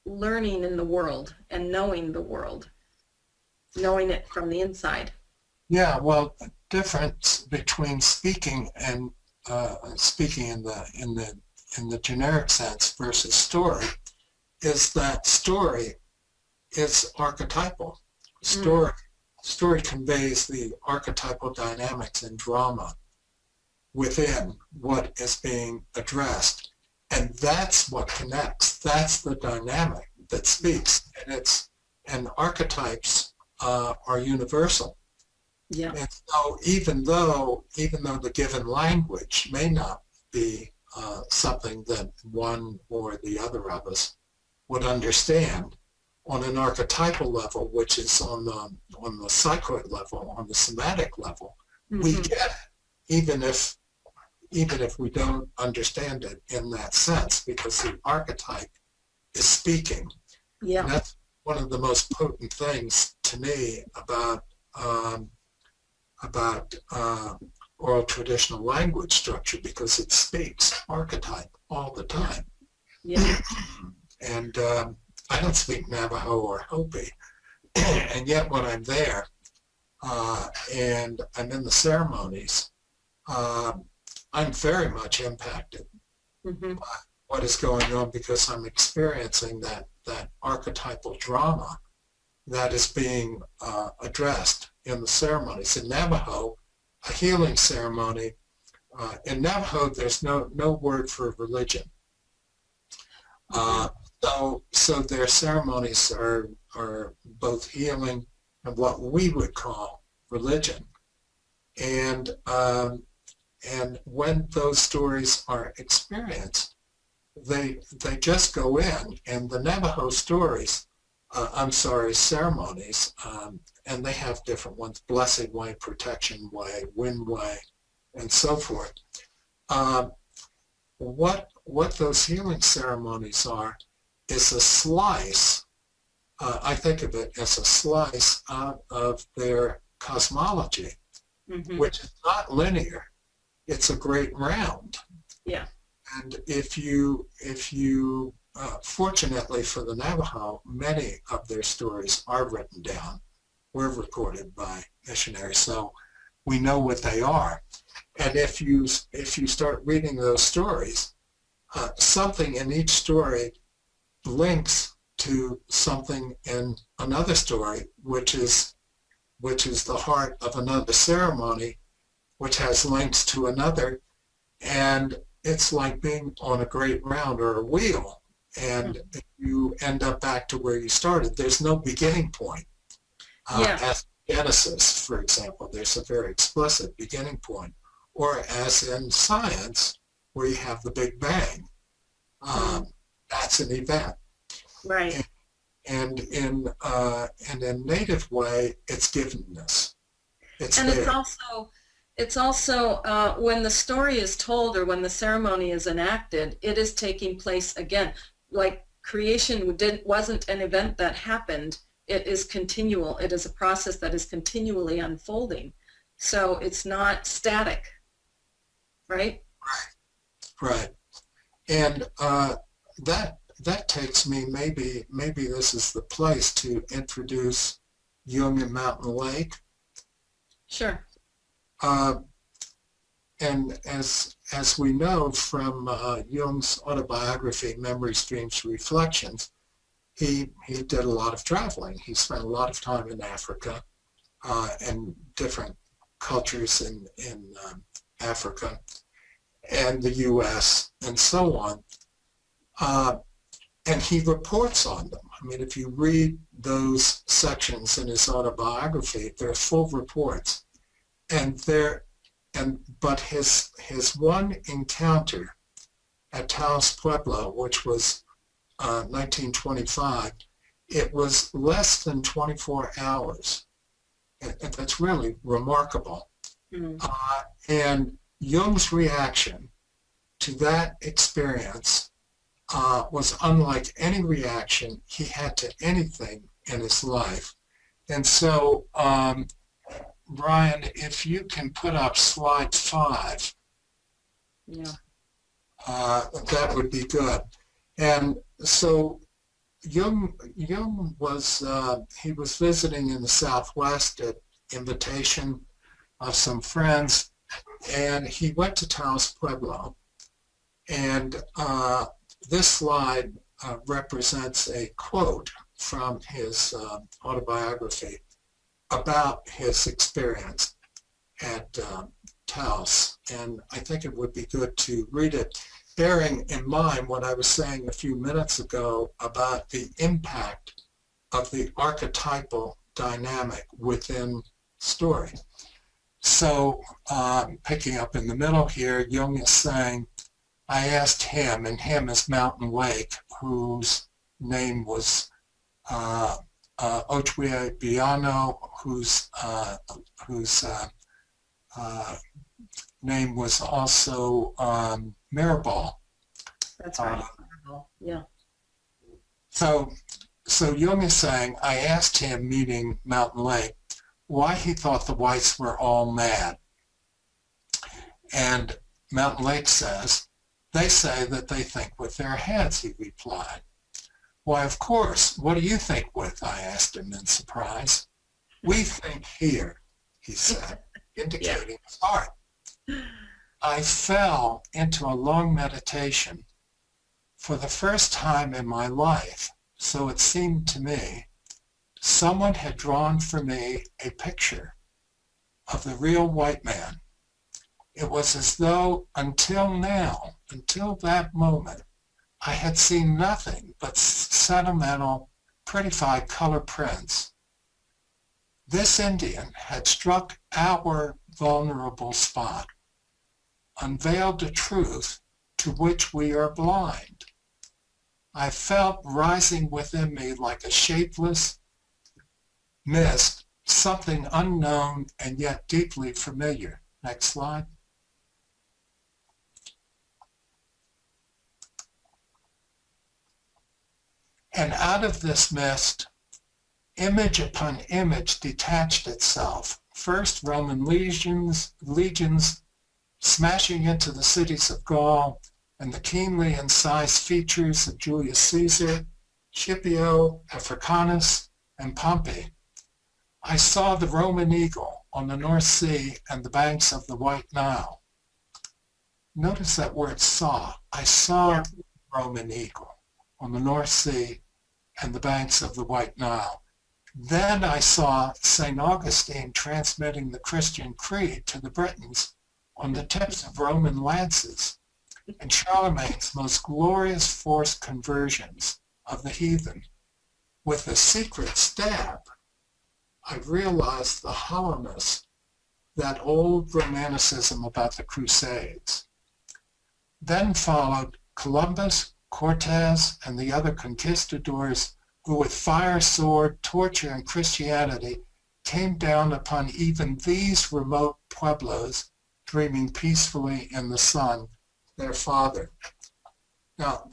learning in the world and knowing the world, knowing it from the inside. Yeah, well, the difference between speaking and speaking in the generic sense versus story is that story is archetypal. Story conveys the archetypal dynamics in drama within what is being addressed, and that's what connects. That's the dynamic that speaks, and archetypes are universal. Yeah. And so even though the given language may not be something that one or the other of us would understand, on an archetypal level, which is on the psychoid level, on the somatic level, we get it, even if we don't understand it in that sense, because the archetype is speaking. Yeah. And that's one of the most potent things to me about oral traditional language structure, because it speaks archetype all the time. Yeah. And I don't speak Navajo or Hopi, and yet when I'm there and I'm in the ceremonies, I'm very much impacted by what is going on, because I'm experiencing that archetypal drama that is being addressed in the ceremonies. In Navajo, a healing ceremony, in Navajo there's no word for religion. So their ceremonies are both healing and what we would call religion. And when those stories are experienced, they just go in, and the Navajo stories, ceremonies, and they have different ones: Blessed Way, Protection Way, Wind Way, and so forth. What those healing ceremonies are is a slice. I think of it as a slice out of their cosmology, which is not linear. It's a great round. Yeah. And if you fortunately for the Navajo, many of their stories are written down, were recorded by missionaries, so we know what they are. And if you start reading those stories, something in each story links to something in another story, which is the heart of another ceremony, which has links to another, and it's like being on a great round or a wheel, and you end up back to where you started. There's no beginning point. As Genesis, for example, there's a very explicit beginning point, or as in science, where you have the Big Bang. That's an event. Right. And in Native way, it's givenness. It's and there. it's also when the story is told or when the ceremony is enacted, it is taking place again. Like creation wasn't an event that happened. It is continual. It is a process that is continually unfolding. So it's not static, right? Right. And that takes me, maybe this is the place to introduce Jung and Mountain Lake. Sure. And as we know from Jung's autobiography, Memories, Dreams, Reflections, he did a lot of traveling. He spent a lot of time in Africa and different cultures in Africa and the U.S. and so on. And he reports on them. I mean, if you read those sections in his autobiography, they're full reports. But his one encounter at Taos Pueblo, which was 1925, it was less than 24 hours. And that's really remarkable. And Jung's reaction to that experience was unlike any reaction he had to anything in his life. And so, Brian, if you can put up slide 5, that would be good. And so Jung was, he was visiting in the Southwest at invitation of some friends, and he went to Taos Pueblo. And this slide represents a quote from his autobiography about his experience at Taos. And I think it would be good to read it, bearing in mind what I was saying a few minutes ago about the impact of the archetypal dynamic within story. So picking up in the middle here, Jung is saying, I asked him, and him is Mountain Lake, whose name was Otwebiano, whose name was also Mirabal. That's right. Yeah. So Jung is saying, I asked him, meaning Mountain Lake, why he thought the whites were all mad. And Mountain Lake says, they say that they think with their heads, he replied. Why, of course. What do you think with? I asked him in surprise. We think here, he said, indicating his heart. I fell into a long meditation. For the first time in my life, so it seemed to me, someone had drawn for me a picture of the real white man. It was as though until now, until that moment, I had seen nothing but sentimental, prettified color prints. This Indian had struck our vulnerable spot, unveiled the truth to which we are blind. I felt rising within me like a shapeless mist, something unknown and yet deeply familiar. Next slide. And out of this mist, image upon image detached itself. First, Roman legions smashing into the cities of Gaul, and the keenly incised features of Julius Caesar, Scipio, Africanus, and Pompey. I saw the Roman eagle on the North Sea and the banks of the White Nile. Notice that word saw. I saw the Roman eagle on the North Sea and the banks of the White Nile. Then I saw St. Augustine transmitting the Christian creed to the Britons on the tips of Roman lances, and Charlemagne's most glorious forced conversions of the heathen. With a secret stab, I realized the hollowness, that old romanticism about the Crusades. Then followed Columbus, Cortez, and the other conquistadors who with fire, sword, torture, and Christianity came down upon even these remote pueblos, dreaming peacefully in the sun, their father. Now,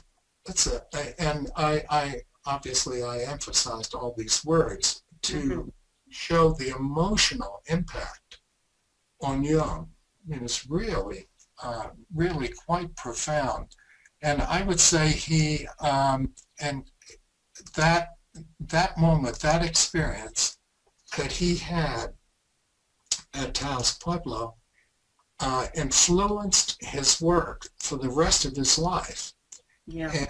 I obviously emphasized all these words to show the emotional impact on Jung. I mean, it's really, really quite profound. And I would say he, and that moment, that experience that he had at Taos Pueblo influenced his work for the rest of his life. Yeah.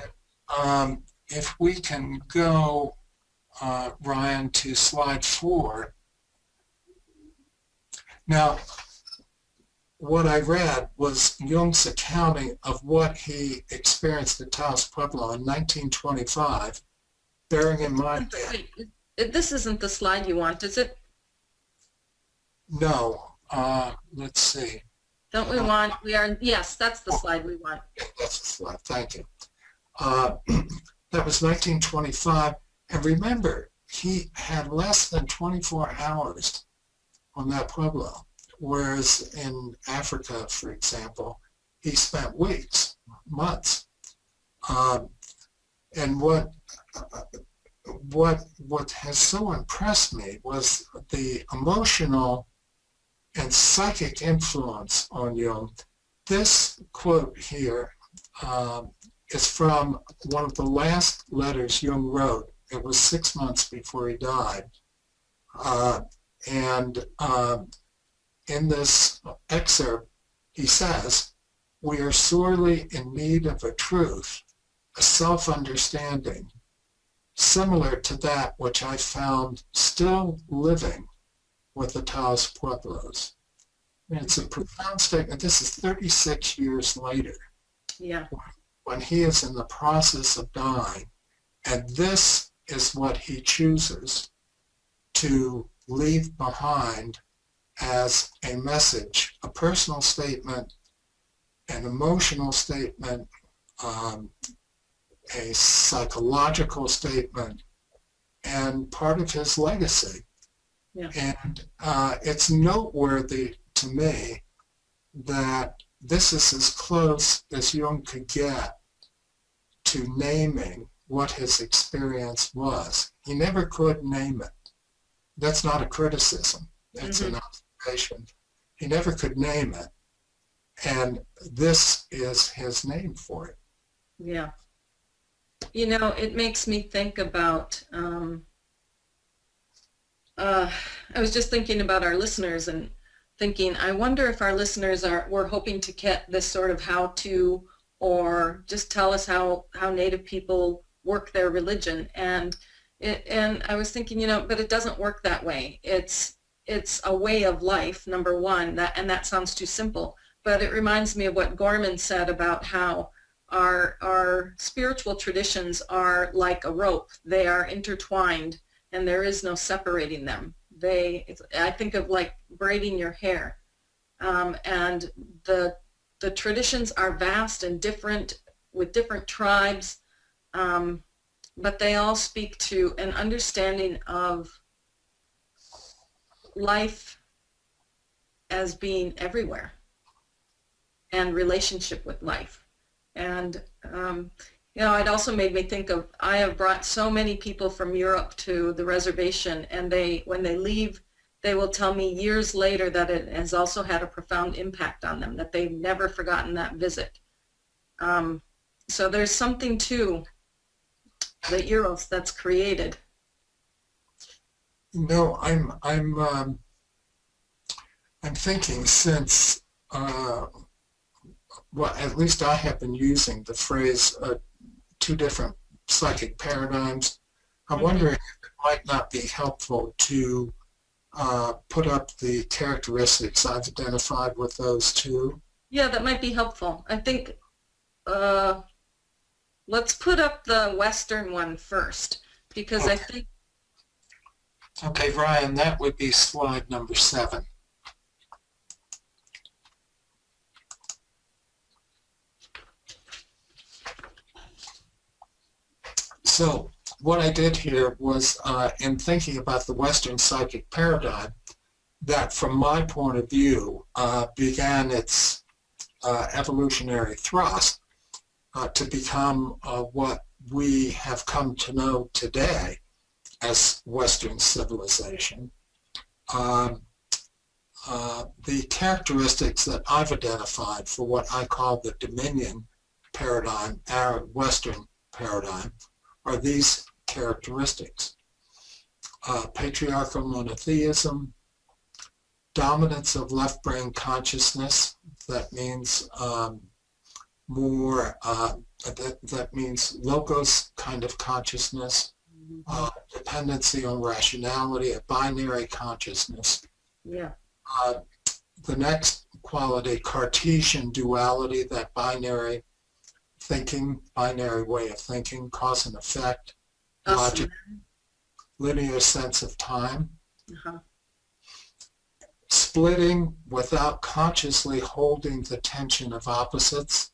And if we can go, Ryan, to slide 4. Now, what I read was Jung's accounting of what he experienced at Taos Pueblo in 1925, bearing in mind that... Wait, this isn't the slide you want, is it? No. Let's see. Don't we want, yes, that's the slide we want. That's the slide, thank you. That was 1925, and remember, he had less than 24 hours on that Pueblo, whereas in Africa, for example, he spent weeks, months. And what has so impressed me was the emotional and psychic influence on Jung. This quote here is from one of the last letters Jung wrote. It was 6 months before he died. In this excerpt, he says, "We are sorely in need of a truth, a self-understanding, similar to that which I found still living with the Taos Pueblos." And it's a profound statement. This is 36 years later. Yeah. When he is in the process of dying, and this is what he chooses to leave behind as a message, a personal statement, an emotional statement, a psychological statement, and part of his legacy. Yeah. And it's noteworthy to me that this is as close as Jung could get to naming what his experience was. He never could name it. That's not a criticism. That's an observation. He never could name it. And this is his name for it. Yeah. You know, it makes me think about, I was just thinking about our listeners and thinking, I wonder if our listeners were hoping to get this sort of how-to, or just tell us how Native people work their religion. And I was thinking, you know, but it doesn't work that way. It's a way of life, number one, and that sounds too simple. But it reminds me of what Gorman said about how our spiritual traditions are like a rope. They are intertwined, and there is no separating them. I think of like braiding your hair, and the the traditions are vast and different with different tribes, but they all speak to an understanding of life as being everywhere and relationship with life. And it also made me think of, I have brought so many people from Europe to the reservation, and when they leave, they will tell me years later that it has also had a profound impact on them, that they've never forgotten that visit. So there's something to the Eros that's created. No, I'm thinking since, well, at least I have been using the phrase two different psychic paradigms. I'm wondering if it might not be helpful to put up the characteristics I've identified with those two. Yeah, that might be helpful. I think let's put up the Western one first, because Okay. I think, Okay, Ryan, that would be slide number 7. So what I did here was, in thinking about the Western psychic paradigm, that from my point of view began its evolutionary thrust to become what we have come to know today as Western civilization. The characteristics that I've identified for what I call the Dominion paradigm, our Western paradigm, are these characteristics. Patriarchal monotheism, dominance of left brain consciousness, that means that means logos kind of consciousness, dependency on rationality, a binary consciousness. yeah, The next quality, Cartesian duality, that binary thinking, binary way of thinking, cause and effect, logic, linear sense of time. Splitting without consciously holding the tension of opposites,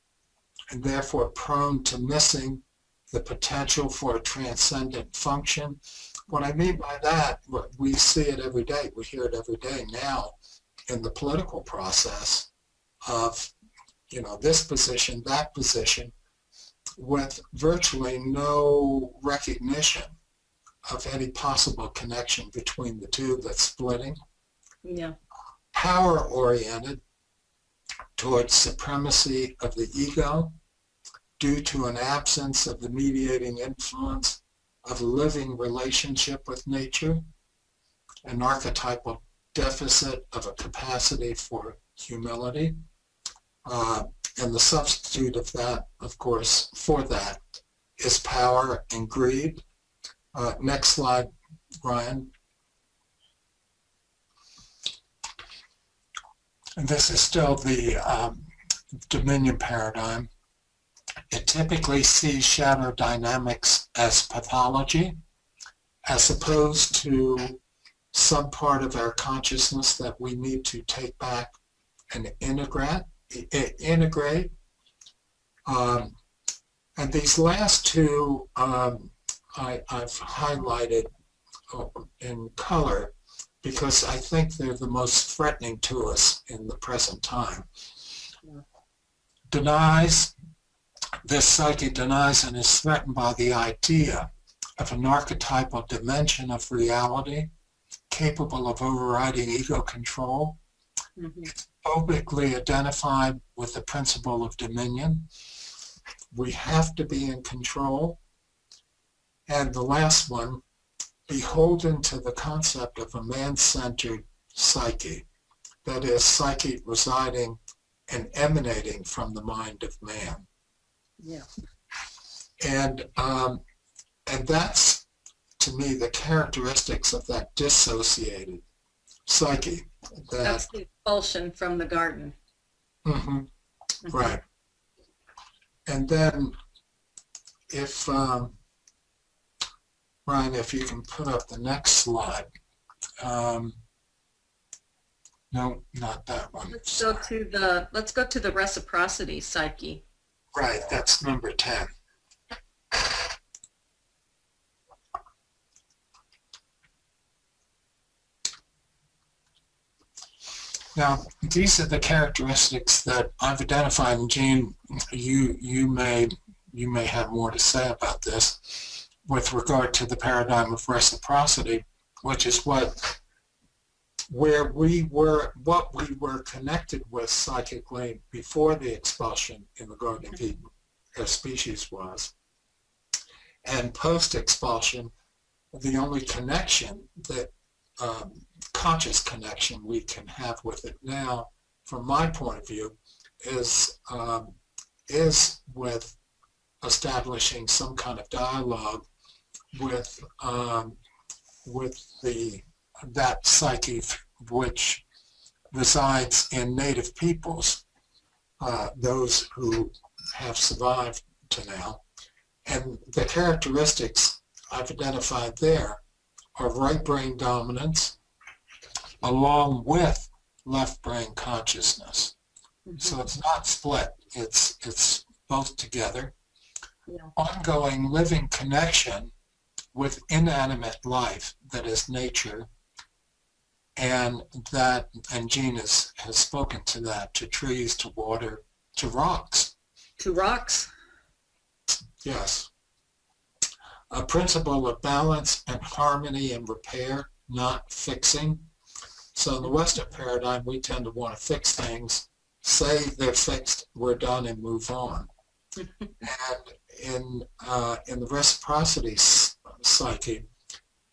and therefore prone to missing the potential for a transcendent function. What I mean by that, we see it every day, we hear it every day now in the political process of, this position, that position, with virtually no recognition of any possible connection between the two that's splitting. yeah, Power-oriented towards supremacy of the ego due to an absence of the mediating influence of a living relationship with nature, an archetypal deficit of a capacity for humility, and the substitute of that, of course, for that is power and greed. Next slide, Ryan. And this is still the Dominion paradigm. It typically sees shadow dynamics as pathology, as opposed to some part of our consciousness that we need to take back and integrate. And these last two I've highlighted in color because I think they're the most threatening to us in the present time. This psyche denies and is threatened by the idea of an archetypal dimension of reality capable of overriding ego control. It's phobically identified with the principle of dominion. We have to be in control. And the last one, beholden to the concept of a man-centered psyche, that is, psyche residing and emanating from the mind of man. yeah. And that's, to me, the characteristics of that dissociated psyche. That's the expulsion from the garden. Right. And then if, Ryan, if you can put up the next slide. No, not that one. Let's go to the reciprocity psyche. Right, that's number 10. Now, these are the characteristics that I've identified, and Jean, you may have more to say about this with regard to the paradigm of reciprocity, which is what we were connected with psychically before the expulsion in the Garden of Eden as species was, and post-expulsion, the only connection that conscious connection we can have with it now, from my point of view, is with establishing some kind of dialogue with that psyche which resides in native peoples, those who have survived to now. And the characteristics I've identified there are right brain dominance along with left brain consciousness. So it's not split, it's both together. Yeah. Ongoing living connection with inanimate life, that is nature, and Jean has spoken to that, to trees, to water, to rocks. To rocks. Yes. A principle of balance and harmony and repair, not fixing. So in the Western paradigm, we tend to want to fix things, say they're fixed, we're done, and move on. And in the reciprocity psyche,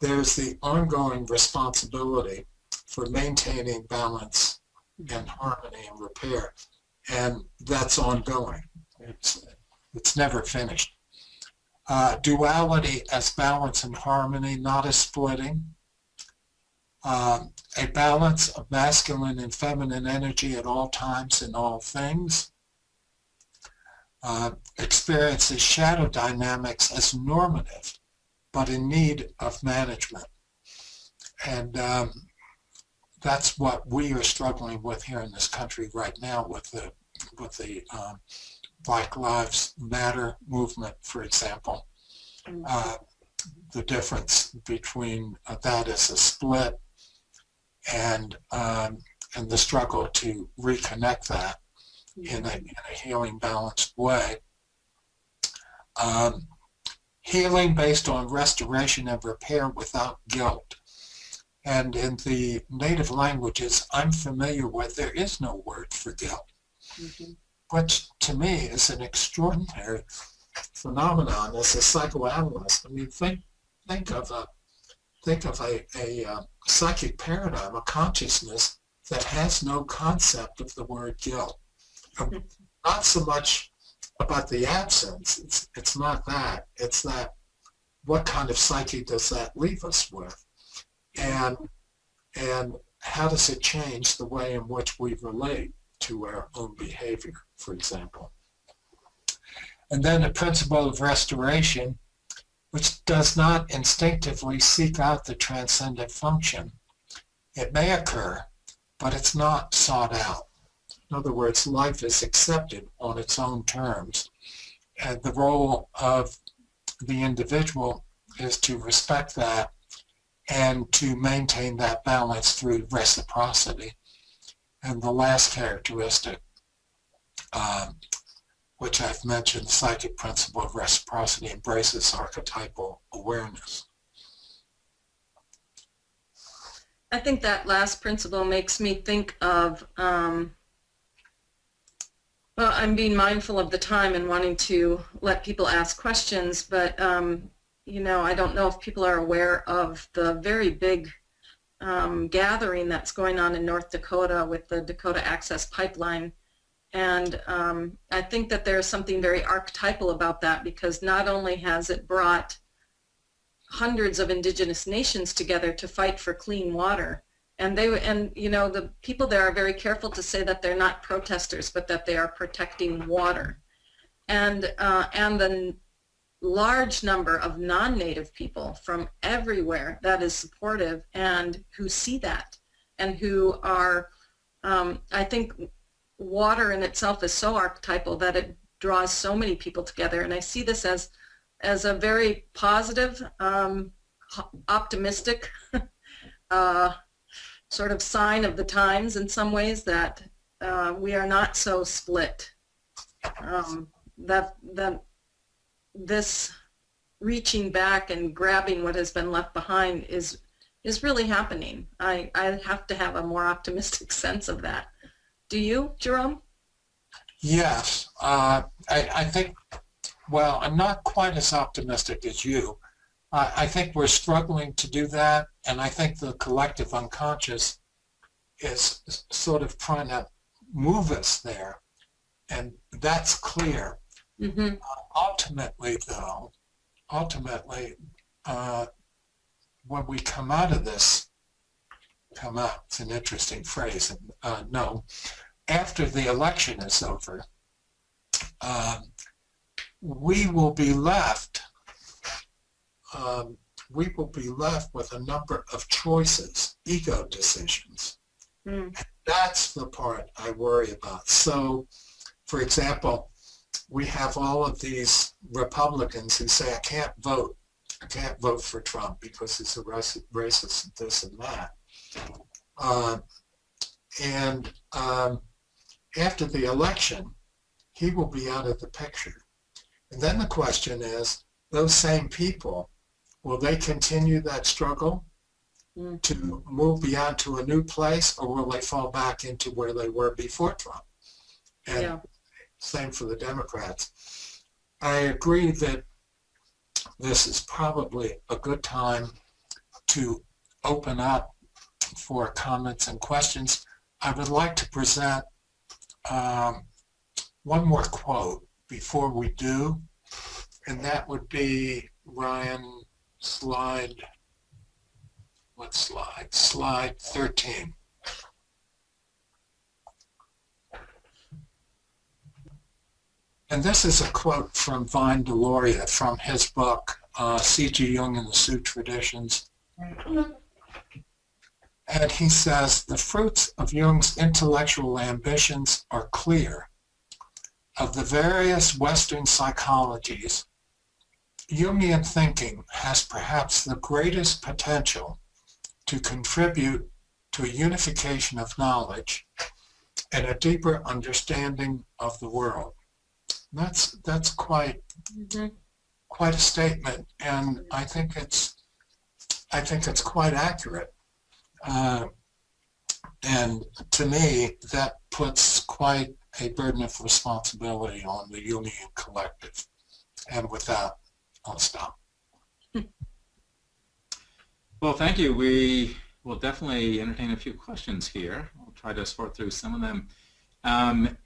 there's the ongoing responsibility for maintaining balance and harmony and repair, and that's ongoing. It's never finished. Duality as balance and harmony, not as splitting. A balance of masculine and feminine energy at all times in all things. Experiences shadow dynamics as normative, but in need of management. And that's what we are struggling with here in this country right now with the Black Lives Matter movement, for example. The difference between that as a split and the struggle to reconnect that in a healing, balanced way. Healing based on restoration and repair without guilt. And in the native languages I'm familiar with, there is no word for guilt, which to me is an extraordinary phenomenon as a psychoanalyst. I mean, think of a psychic paradigm, a consciousness that has no concept of the word guilt. Not so much about the absence, it's not that, it's that what kind of psyche does that leave us with? And how does it change the way in which we relate to our own behavior, for example? And then the principle of restoration, which does not instinctively seek out the transcendent function. It may occur, but it's not sought out. In other words, life is accepted on its own terms. And the role of the individual is to respect that and to maintain that balance through reciprocity. And the last characteristic, which I've mentioned, the psychic principle of reciprocity embraces archetypal awareness. I think that last principle makes me think of, well, I'm being mindful of the time and wanting to let people ask questions, but you know, I don't know if people are aware of the very big gathering that's going on in North Dakota with the Dakota Access Pipeline. And I think that there's something very archetypal about that, because not only has it brought hundreds of indigenous nations together to fight for clean water, and you know, the people there are very careful to say that they're not protesters, but that they are protecting water. And the large number of non-native people from everywhere that is supportive and who see that and who are I think water in itself is so archetypal that it draws so many people together, and I see this as a very positive, optimistic sort of sign of the times in some ways, that we are not so split. That this reaching back and grabbing what has been left behind is really happening. I have to have a more optimistic sense of that. Do you, Jerome? Yes, I think, well, I'm not quite as optimistic as you. I think we're struggling to do that, and I think the collective unconscious is sort of trying to move us there, and that's clear. Mm-hmm. Ultimately, when we come out of this, it's an interesting phrase, no, after the election is over, we will be left with a number of choices, ego decisions. Mm. That's the part I worry about. So, for example, we have all of these Republicans who say, I can't vote for Trump because he's a racist, this and that. After the election, he will be out of the picture. And then the question is, those same people, will they continue that struggle to move beyond to a new place, or will they fall back into where they were before Trump? And Yeah. same for the Democrats. I agree that this is probably a good time to open up for comments and questions. I would like to present one more quote before we do, and that would be, Ryan, slide 13. And this is a quote from Vine Deloria from his book, C.G. Jung and the Sioux Traditions. And he says, the fruits of Jung's intellectual ambitions are clear. Of the various Western psychologies, Jungian thinking has perhaps the greatest potential to contribute to a unification of knowledge and a deeper understanding of the world. That's quite a statement, and I think it's quite accurate. And to me, that puts quite a burden of responsibility on the Jungian collective. And with that, I'll stop. Well, thank you. We will definitely entertain a few questions here. I'll try to sort through some of them.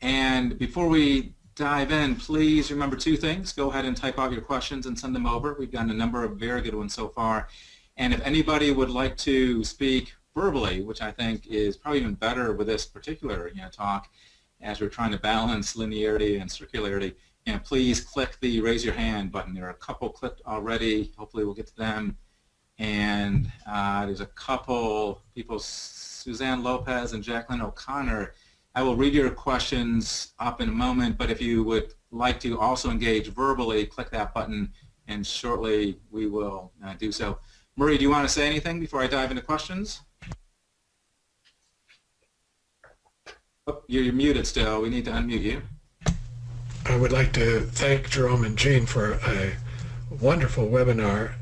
And before we dive in, please remember two things. Go ahead and type out your questions and send them over. We've gotten a number of very good ones so far. And if anybody would like to speak verbally, which I think is probably even better with this particular talk, as we're trying to balance linearity and circularity, please click the raise your hand button. There are a couple clicked already. Hopefully we'll get to them. And there's a couple people, Suzanne Lopez and Jacqueline O'Connor. I will read your questions up in a moment, but if you would like to also engage verbally, click that button, and shortly we will do so. Marie, do you want to say anything before I dive into questions? Oh, you're muted still. We need to unmute you. I would like to thank Jerome and Jean for a wonderful webinar.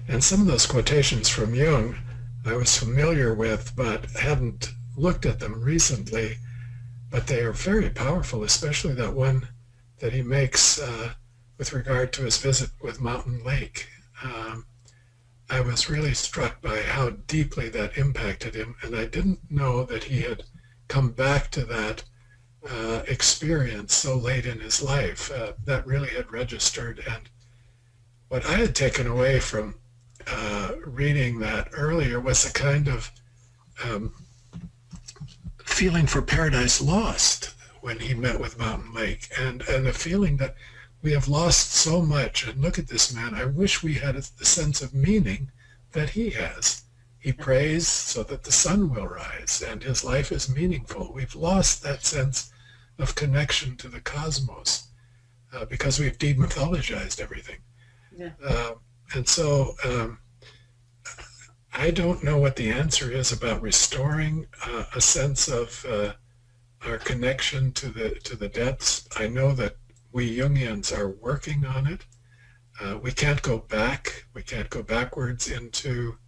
And some of those quotations from Jung I was familiar with, but hadn't looked at them recently. But they are very powerful, especially that one that he makes with regard to his visit with Mountain Lake. I was really struck by how deeply that impacted him, and I didn't know that he had come back to that experience so late in his life. That really had registered, and what I had taken away from reading that earlier was a kind of feeling for Paradise Lost when he met with Mountain Lake, and a feeling that we have lost so much, and look at this man, I wish we had the sense of meaning that he has. He prays so that the sun will rise and his life is meaningful. We've lost that sense of connection to the cosmos because we've demythologized everything. Yeah. And so I don't know what the answer is about restoring a sense of our connection to the depths. I know that we Jungians are working on it. We can't go back. We can't go backwards into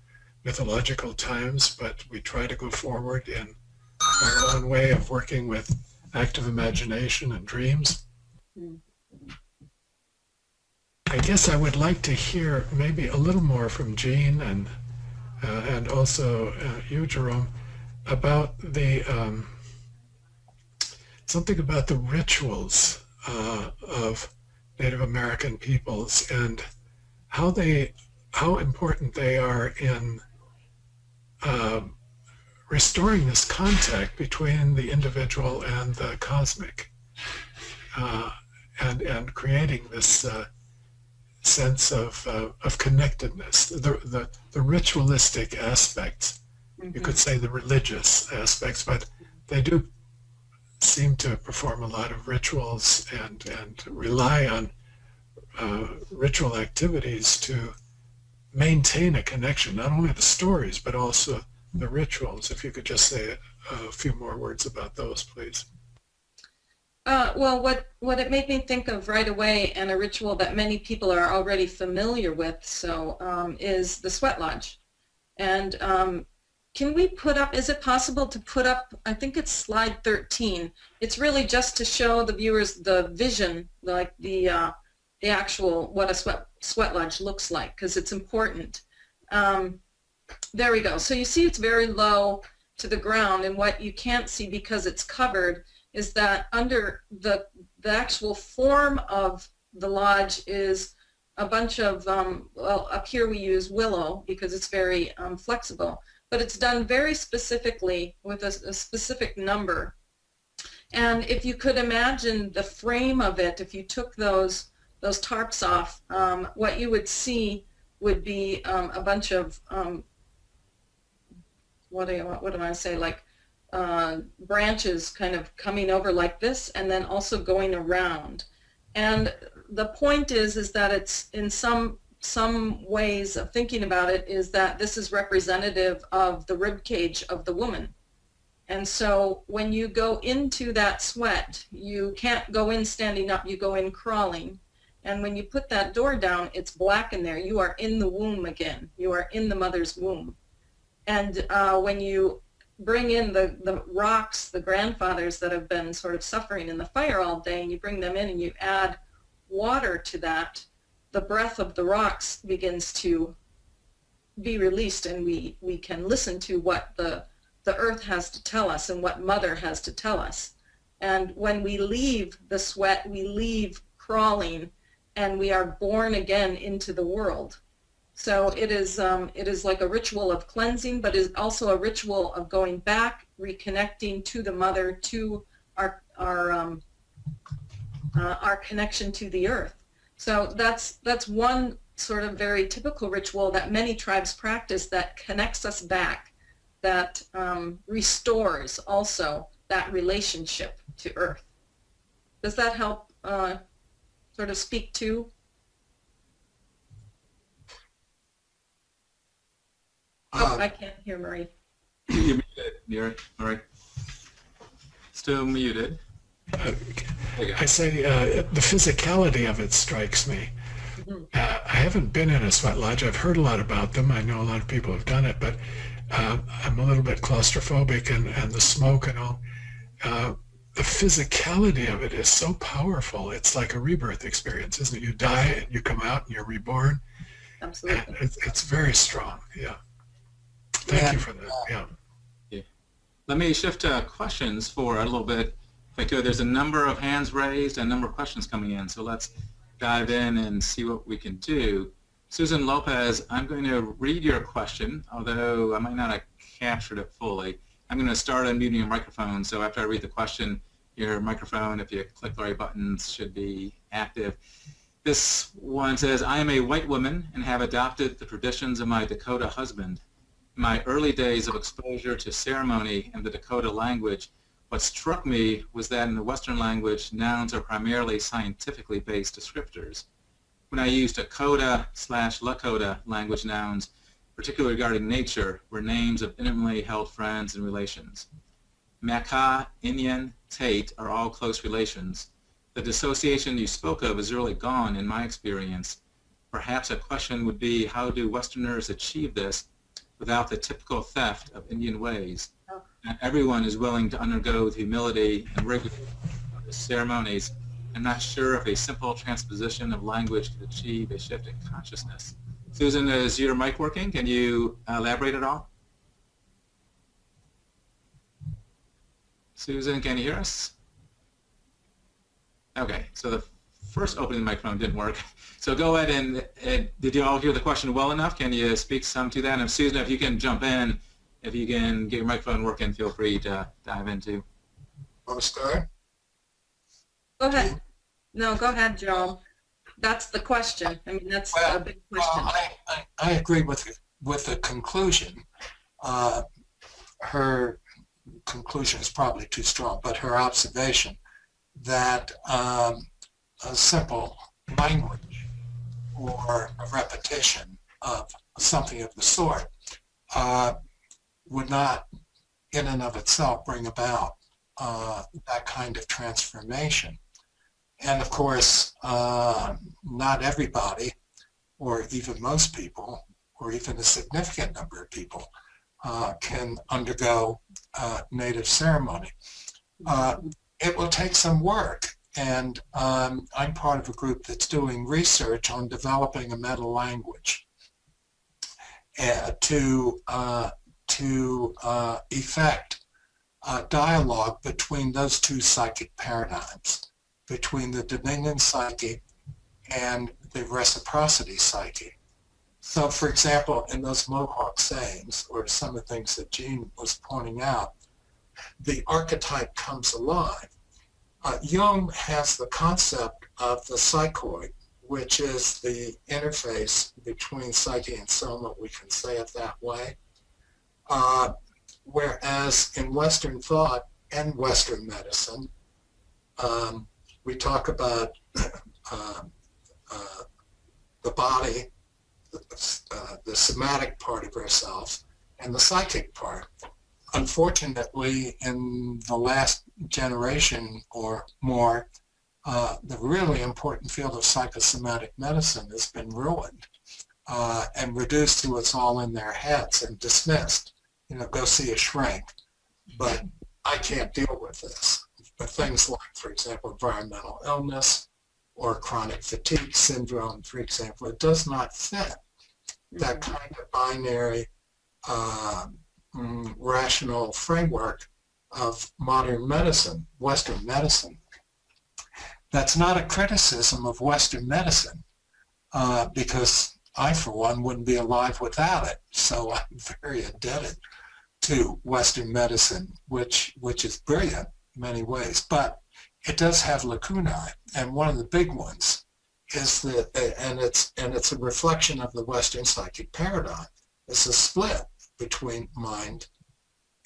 mythological times, but we try to go forward in our own way of working with active imagination and dreams. I guess I would like to hear maybe a little more from Jean and also you, Jerome, about the something about the rituals of Native American peoples and how important they are in restoring this contact between the individual and the cosmic, and creating this sense of connectedness, the ritualistic aspects. You could say the religious aspects, but they do seem to perform a lot of rituals and rely on ritual activities to maintain a connection, not only the stories, but also the rituals. If you could just say a few more words about those, please. Well, what it made me think of right away, and a ritual that many people are already familiar with, is the sweat lodge. And can we put up, is it possible to put up, I think it's slide 13. It's really just to show the viewers the vision, like the actual, what a sweat lodge looks like, because it's important. There we go. So you see it's very low to the ground, and what you can't see because it's covered is that under the actual form of the lodge is a bunch of, well, up here we use willow because it's very flexible, but it's done very specifically with a specific number. And if you could imagine the frame of it, if you took those tarps off, what you would see would be a bunch of, what do I want to say, like branches kind of coming over like this and then also going around. And the point is that it's in some ways of thinking about it is that this is representative of the rib cage of the woman. And so when you go into that sweat, you can't go in standing up, you go in crawling. And when you put that door down, it's black in there. You are in the womb again. You are in the mother's womb. And when you bring in the rocks, the grandfathers that have been sort of suffering in the fire all day, and you bring them in and you add water to that, the breath of the rocks begins to be released, and we can listen to what the earth has to tell us and what mother has to tell us. And when we leave the sweat, we leave crawling, and we are born again into the world. So it is like a ritual of cleansing, but is also a ritual of going back, reconnecting to the mother, to our connection to the earth. So that's one sort of very typical ritual that many tribes practice that connects us back, that restores also that relationship to earth. Does that help sort of speak to? Oh, I can't hear Marie. You're muted, Mary. All right. Still muted. I say the physicality of it strikes me. Mm-hmm. I haven't been in a sweat lodge. I've heard a lot about them. I know a lot of people have done it, but I'm a little bit claustrophobic, and the smoke and all. The physicality of it is so powerful. It's like a rebirth experience, isn't it? You die and you come out and you're reborn. Absolutely. And it's very strong. Yeah. Thank you for that. Yeah. Let me shift to questions for a little bit. If I could, there's a number of hands raised and a number of questions coming in, so let's dive in and see what we can do. Susan Lopez, I'm going to read your question, although I might not have captured it fully. I'm going to start unmuting your microphone, so after I read the question, your microphone, if you click the right buttons, should be active. This one says, I am a white woman and have adopted the traditions of my Dakota husband. my early days of exposure to ceremony in the Dakota language, what struck me was that in the Western language, nouns are primarily scientifically based descriptors. When I used Dakota/Lakota language nouns, particularly regarding nature, were names of intimately held friends and relations. Maka, Inyan, Tate are all close relations. The dissociation you spoke of is really gone in my experience. Perhaps a question would be, how do Westerners achieve this without the typical theft of Indian ways? Not everyone is willing to undergo the humility and rigor of the ceremonies. I'm not sure if a simple transposition of language could achieve a shift in consciousness. Susan, is your mic working? Can you elaborate at all? Susan, can you hear us? Okay, so the first opening microphone didn't work. So go ahead and did you all hear the question well enough? Can you speak some to that? And Susan, if you can jump in, if you can get your microphone working, feel free to dive into. Want to start? Go ahead. No, go ahead, Joel. That's the question. I mean, that's a big question. I agree with the conclusion. Her conclusion is probably too strong, but her observation that a simple language or a repetition of something of the sort would not in and of itself bring about that kind of transformation. And of course, not everybody, or even most people, or even a significant number of people, can undergo native ceremony. It will take some work, and I'm part of a group that's doing research on developing a meta language to effect dialogue between those two psychic paradigms, between the Dominion psyche and the reciprocity psyche. So, for example, in those Mohawk sayings, or some of the things that Jean was pointing out, the archetype comes alive. Jung has the concept of the psychoid, which is the interface between psyche and soma, we can say it that way. Whereas in Western thought and Western medicine, we talk about the body, the somatic part of ourselves, and the psychic part. Unfortunately, in the last generation or more, the really important field of psychosomatic medicine has been ruined and reduced to it's all in their heads and dismissed. You know, go see a shrink, but I can't deal with this. But things like, for example, environmental illness or chronic fatigue syndrome, for example, it does not fit that kind of binary rational framework of modern medicine, Western medicine. That's not a criticism of Western medicine, because I, for one, wouldn't be alive without it. So I'm very indebted to Western medicine, which is brilliant in many ways, but it does have lacunae, and one of the big ones is that, and it's a reflection of the Western psychic paradigm. It's a split between mind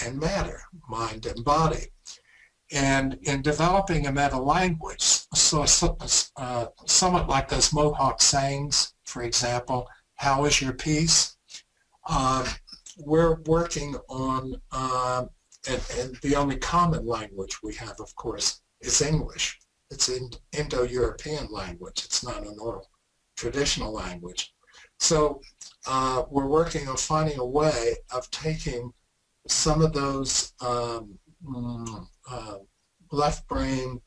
and matter, mind and body. And in developing a meta language, so somewhat like those Mohawk sayings, for example, how is your peace? We're working on, and the only common language we have, of course, is English. It's an Indo-European language. It's not an oral traditional language. So we're working on finding a way of taking some of those left brain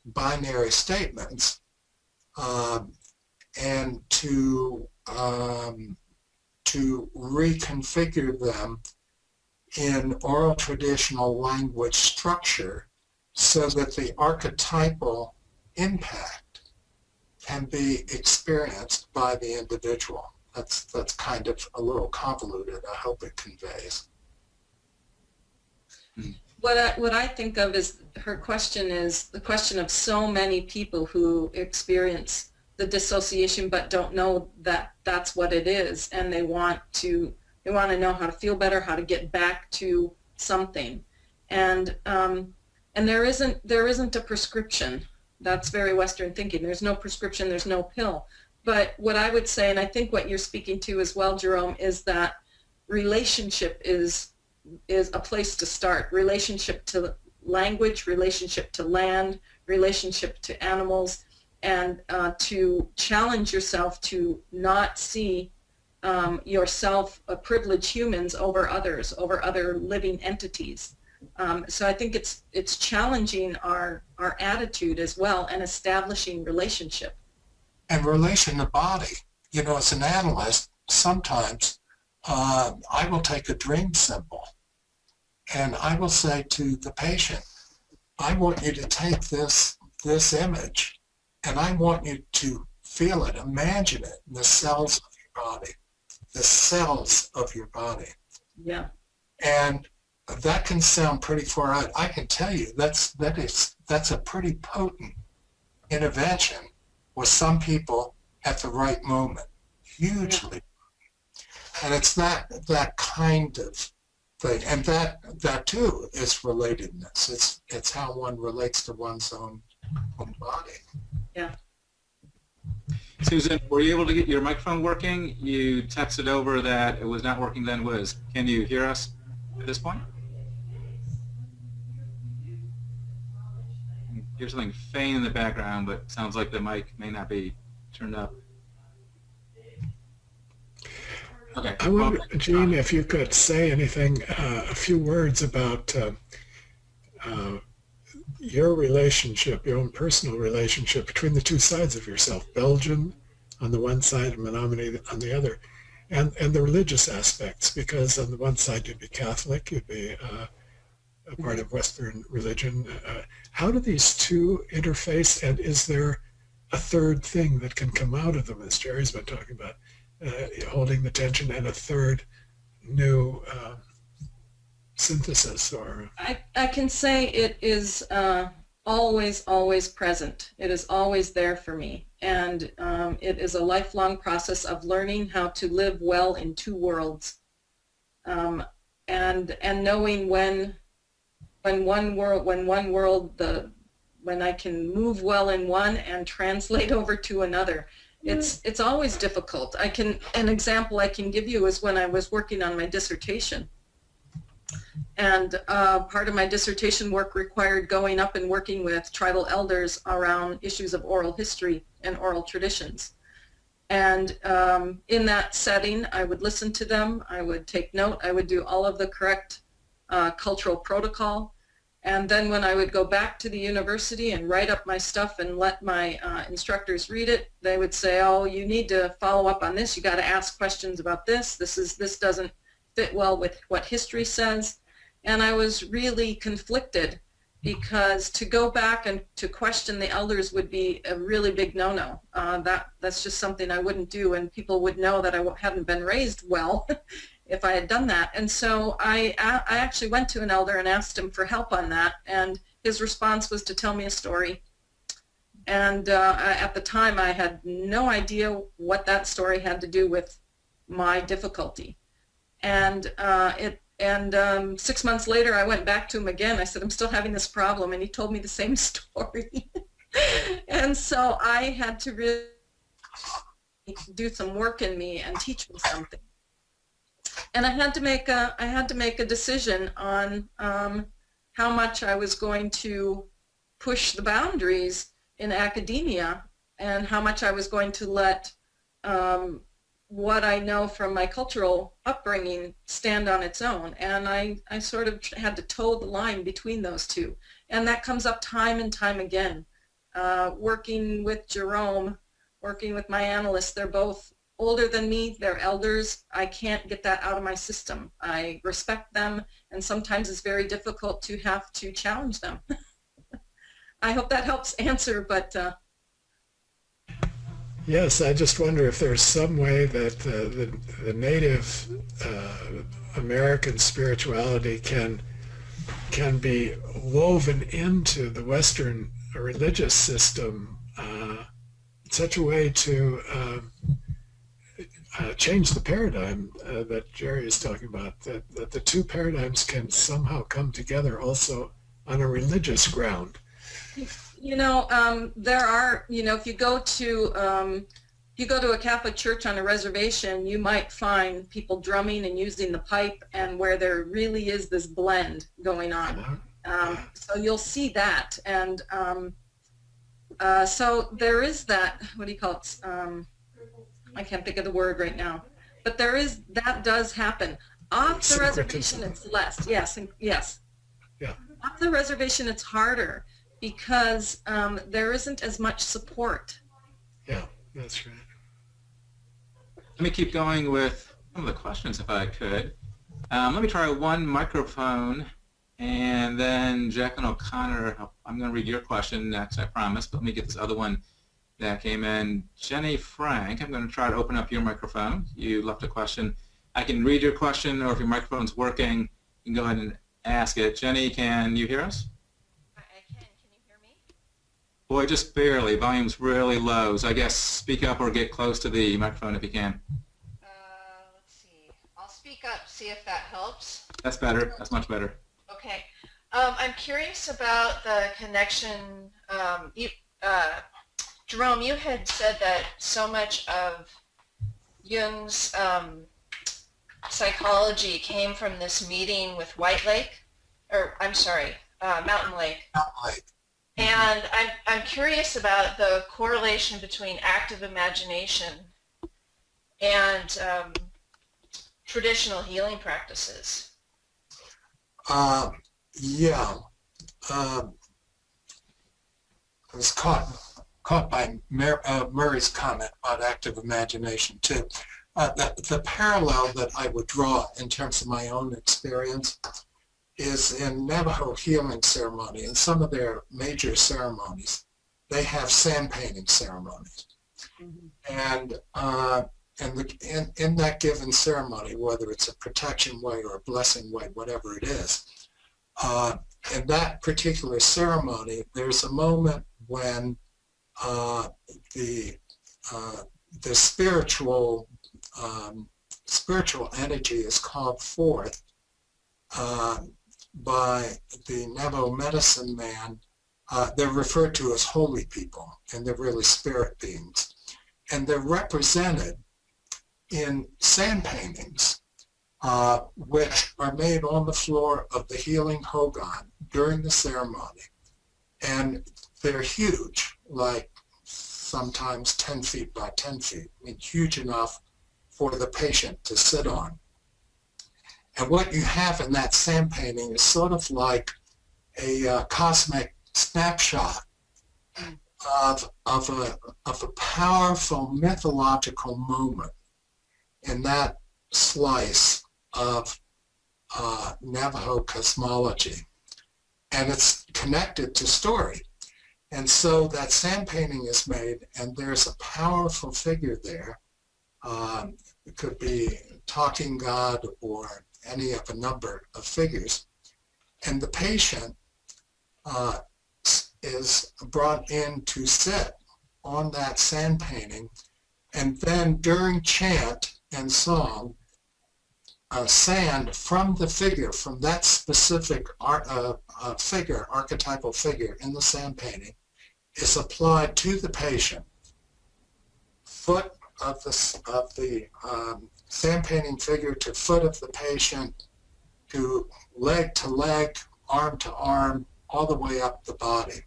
binary statements and to reconfigure them in oral traditional language structure so that the archetypal impact can be experienced by the individual. That's kind of a little convoluted. I hope it conveys. What I think of is her question is the question of so many people who experience the dissociation but don't know that that's what it is, and they want to know how to feel better, how to get back to something, and there isn't a prescription. That's very Western thinking. There's no prescription, there's no pill. But what I would say, and I think what you're speaking to as well, Jerome, is that relationship is a place to start. Relationship to language, relationship to land, relationship to animals, and to challenge yourself to not see yourself privileged humans over others, over other living entities. So I think it's challenging our attitude as well and establishing relationship. And relation to body. You know, as an analyst, sometimes I will take a dream symbol and I will say to the patient, I want you to take this image and I want you to feel it, imagine it in the cells of your body, the cells of your body. Yeah. And that can sound pretty far out. I can tell you that's a pretty potent intervention with some people at the right moment, hugely. And it's that kind of thing, and that too is relatedness. It's how one relates to one's own body. Yeah. Susan, were you able to get your microphone working? You texted over that it was not working then. Can you hear us at this point? Here's something faint in the background, but sounds like the mic may not be turned up. Okay. I wonder, Gene, if you could say anything, a few words about your relationship, your own personal relationship between the two sides of yourself, Belgian on the one side and Menominee on the other, and the religious aspects, because on the one side you'd be Catholic, you'd be a part of Western religion. How do these two interface, and is there a third thing that can come out of them, as Jerry's been talking about, holding the tension, and a third new synthesis? Or I can say it is always present. It is always there for me, and it is a lifelong process of learning how to live well in two worlds, and knowing when I can move well in one and translate over to another. It's always difficult. An example I can give you is when I was working on my dissertation. And part of my dissertation work required going up and working with tribal elders around issues of oral history and oral traditions. And in that setting, I would listen to them, I would take note, I would do all of the correct cultural protocol. And then when I would go back to the university and write up my stuff and let my instructors read it, they would say, oh, you need to follow up on this. You got to ask questions about this. This doesn't fit well with what history says. And I was really conflicted, because to go back and to question the elders would be a really big no-no. That's just something I wouldn't do, and people would know that I hadn't been raised well if I had done that. And so I actually went to an elder and asked him for help on that, and his response was to tell me a story. And at the time I had no idea what that story had to do with my difficulty. And 6 months later I went back to him again. I said, I'm still having this problem, and he told me the same story. And so I had to really do some work in me and teach me something. And I had to make a decision on how much I was going to push the boundaries in academia, and how much I was going to let what I know from my cultural upbringing stand on its own. And I sort of had to toe the line between those two. And that comes up time and time again. Working with Jerome, working with my analysts, they're both older than me, they're elders. I can't get that out of my system. I respect them, and sometimes it's very difficult to have to challenge them. I hope that helps answer, but... Yes, I just wonder if there's some way that the Native American spirituality can be woven into the Western religious system. such a way to change the paradigm that Jerry is talking about, that the two paradigms can somehow come together also on a religious ground. There are, if you go to a Catholic church on a reservation, you might find people drumming and using the pipe, and where there really is this blend going on. So you'll see that, and so there is that. What do you call it? I can't think of the word right now, but that does happen. Off the reservation, it's less. Yes, yes. Yeah. Off the reservation, it's harder because there isn't as much support. Yeah, that's right. Let me keep going with some of the questions if I could. Let me try one microphone, and then Jacqueline O'Connor, I'm going to read your question next, I promise, but let me get this other one that came in. Jenny Frank, I'm going to try to open up your microphone. You left a question. I can read your question, or if your microphone's working, you can go ahead and ask it. Jenny, can you hear us? I can. Can you hear me? Boy, just barely. Volume's really low, so I guess speak up or get close to the microphone if you can. Let's see. I'll speak up, see if that helps. That's better. That's much better. Okay. I'm curious about the connection. Jerome, you had said that so much of Jung's psychology came from this meeting with Mountain Lake. Not like, And I'm curious about the correlation between active imagination and traditional healing practices. yeah. I was caught by Murray's comment about active imagination too. The parallel that I would draw in terms of my own experience is in Navajo healing ceremony. In some of their major ceremonies, they have sand painting ceremonies. And in that given ceremony, whether it's a protection way or a blessing way, whatever it is, in that particular ceremony, there's a moment when the spiritual energy is called forth by the Navajo medicine man. They're referred to as holy people, and they're really spirit beings. And they're represented in sand paintings, which are made on the floor of the healing hogan during the ceremony. And they're huge, like sometimes 10 feet by 10 feet, I mean, huge enough for the patient to sit on. And what you have in that sand painting is sort of like a cosmic snapshot of a powerful mythological moment in that slice of Navajo cosmology. And it's connected to story. And so that sand painting is made, and there's a powerful figure there. It could be talking God or any of a number of figures. And the patient is brought in to sit on that sand painting, and then during chant and song, sand from the figure, from that specific figure, archetypal figure in the sand painting, is applied to the patient. Foot of the sand painting figure to foot of the patient, to leg, arm to arm, all the way up the body.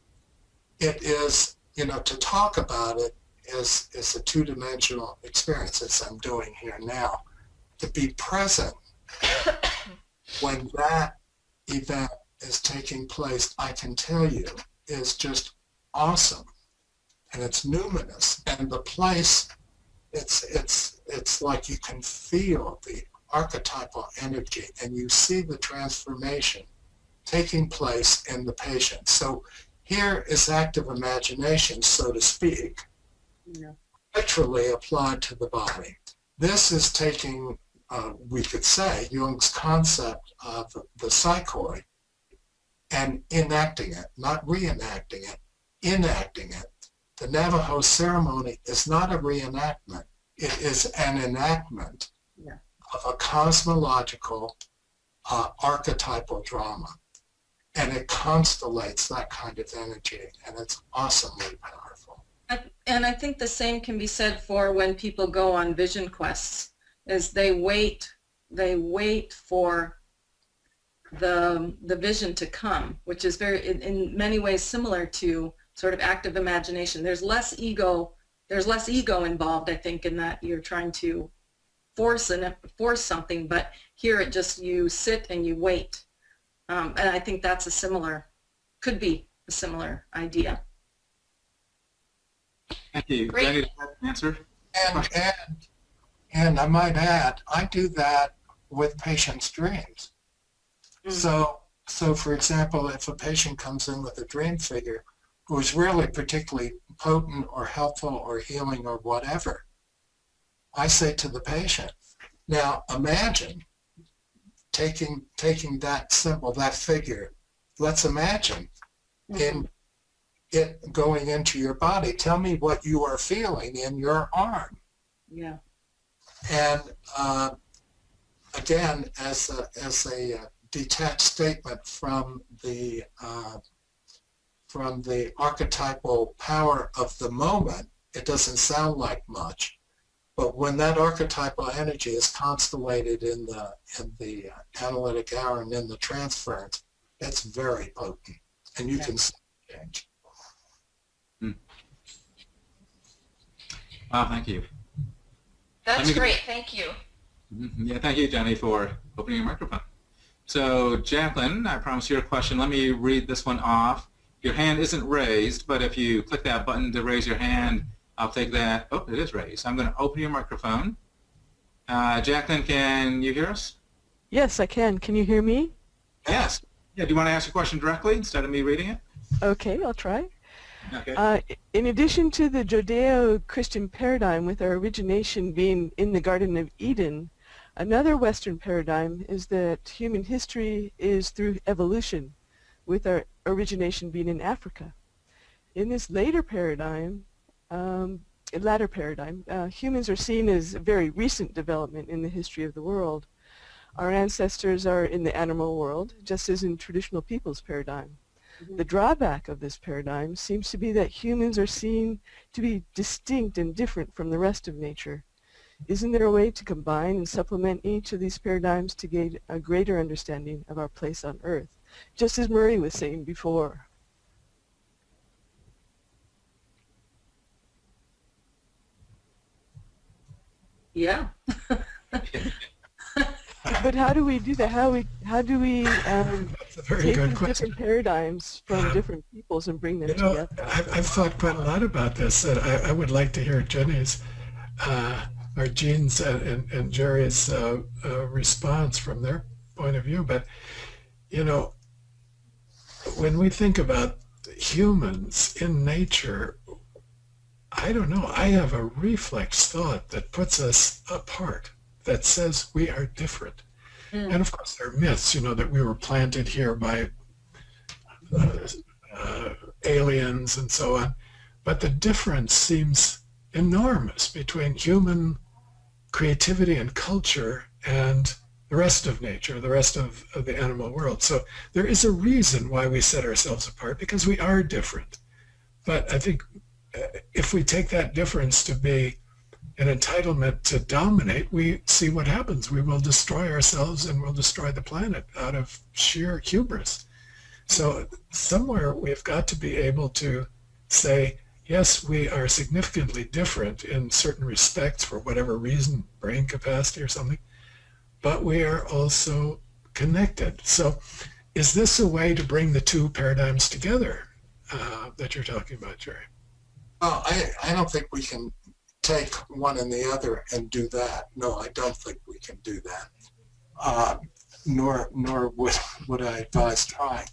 It is, to talk about it is a two-dimensional experience, as I'm doing here now. To be present when that event is taking place, I can tell you, is just awesome. And it's numinous. And the place, it's like you can feel the archetypal energy, and you see the transformation taking place in the patient. So here is active imagination, so to speak, literally applied to the body. This is taking, we could say, Jung's concept of the psychoi and enacting it, not reenacting it, enacting it The Navajo ceremony is not a reenactment. It is an enactment of a cosmological archetypal drama. And it constellates that kind of energy, and it's awesomely powerful. And I think the same can be said for when people go on vision quests, is they wait for the vision to come, which is very, in many ways, similar to sort of active imagination. There's less ego involved, I think, in that you're trying to force something, but here it just, you sit and you wait. And I think that's could be a similar idea. Thank you. Great. Jenny, does that answer? And I might add, I do that with patients' dreams. So for example, if a patient comes in with a dream figure who is really particularly potent or helpful or healing or whatever, I say to the patient, now imagine taking that symbol, that figure, let's imagine in it going into your body. Tell me what you are feeling in your arm. Yeah. And again, as a detached statement from the archetypal power of the moment, it doesn't sound like much. But when that archetypal energy is constellated in the analytic hour and in the transference, it's very potent, and you can see the change. Wow, thank you. That's great. Thank you. Yeah, thank you, Jenny, for opening your microphone. So, Jacqueline, I promise you a question. Let me read this one off. Your hand isn't raised, but if you click that button to raise your hand, I'll take that. Oh, it is raised. I'm going to open your microphone. Jacqueline, can you hear us? Yes, I can. Can you hear me? Yes. Yeah, do you want to ask your question directly instead of me reading it? Okay, I'll try. Okay. In addition to the Judeo-Christian paradigm with our origination being in the Garden of Eden, another Western paradigm is that human history is through evolution, with our origination being in Africa. In this latter paradigm, humans are seen as a very recent development in the history of the world. Our ancestors are in the animal world, just as in traditional people's paradigm. The drawback of this paradigm seems to be that humans are seen to be distinct and different from the rest of nature. Isn't there a way to combine and supplement each of these paradigms to gain a greater understanding of our place on Earth, just as Murray was saying before? Yeah. But how do we do that? How do we That's a very take good these question. different paradigms from different peoples and bring them You know, together? I've thought quite a lot about this, and I would like to hear Jenny's, or Jean's and Jerry's response from their point of view. But, you know, when we think about humans in nature, I don't know, I have a reflex thought that puts us apart, that says we are different. And of course there are myths, you know, that we were planted here by aliens and so on. But the difference seems enormous between human creativity and culture and the rest of nature, the rest of the animal world. So there is a reason why we set ourselves apart, because we are different. But I think if we take that difference to be an entitlement to dominate, we see what happens. We will destroy ourselves and we'll destroy the planet out of sheer hubris. So somewhere we've got to be able to say, yes, we are significantly different in certain respects for whatever reason, brain capacity or something, but we are also connected. So is this a way to bring the two paradigms together that you're talking about, Jerry? Well, I don't think we can take one and the other and do that. No, I don't think we can do that. Nor would I advise trying.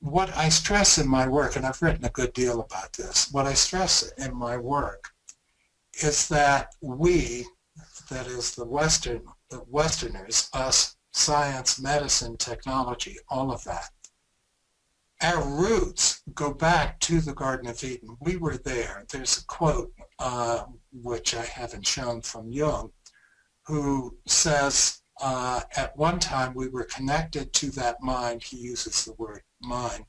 What I stress in my work, and I've written a good deal about this, what I stress in my work is that we, that is the Westerners, us, science, medicine, technology, all of that, our roots go back to the Garden of Eden. We were there. There's a quote, which I haven't shown, from Jung, who says, at one time we were connected to that mind. He uses the word mind,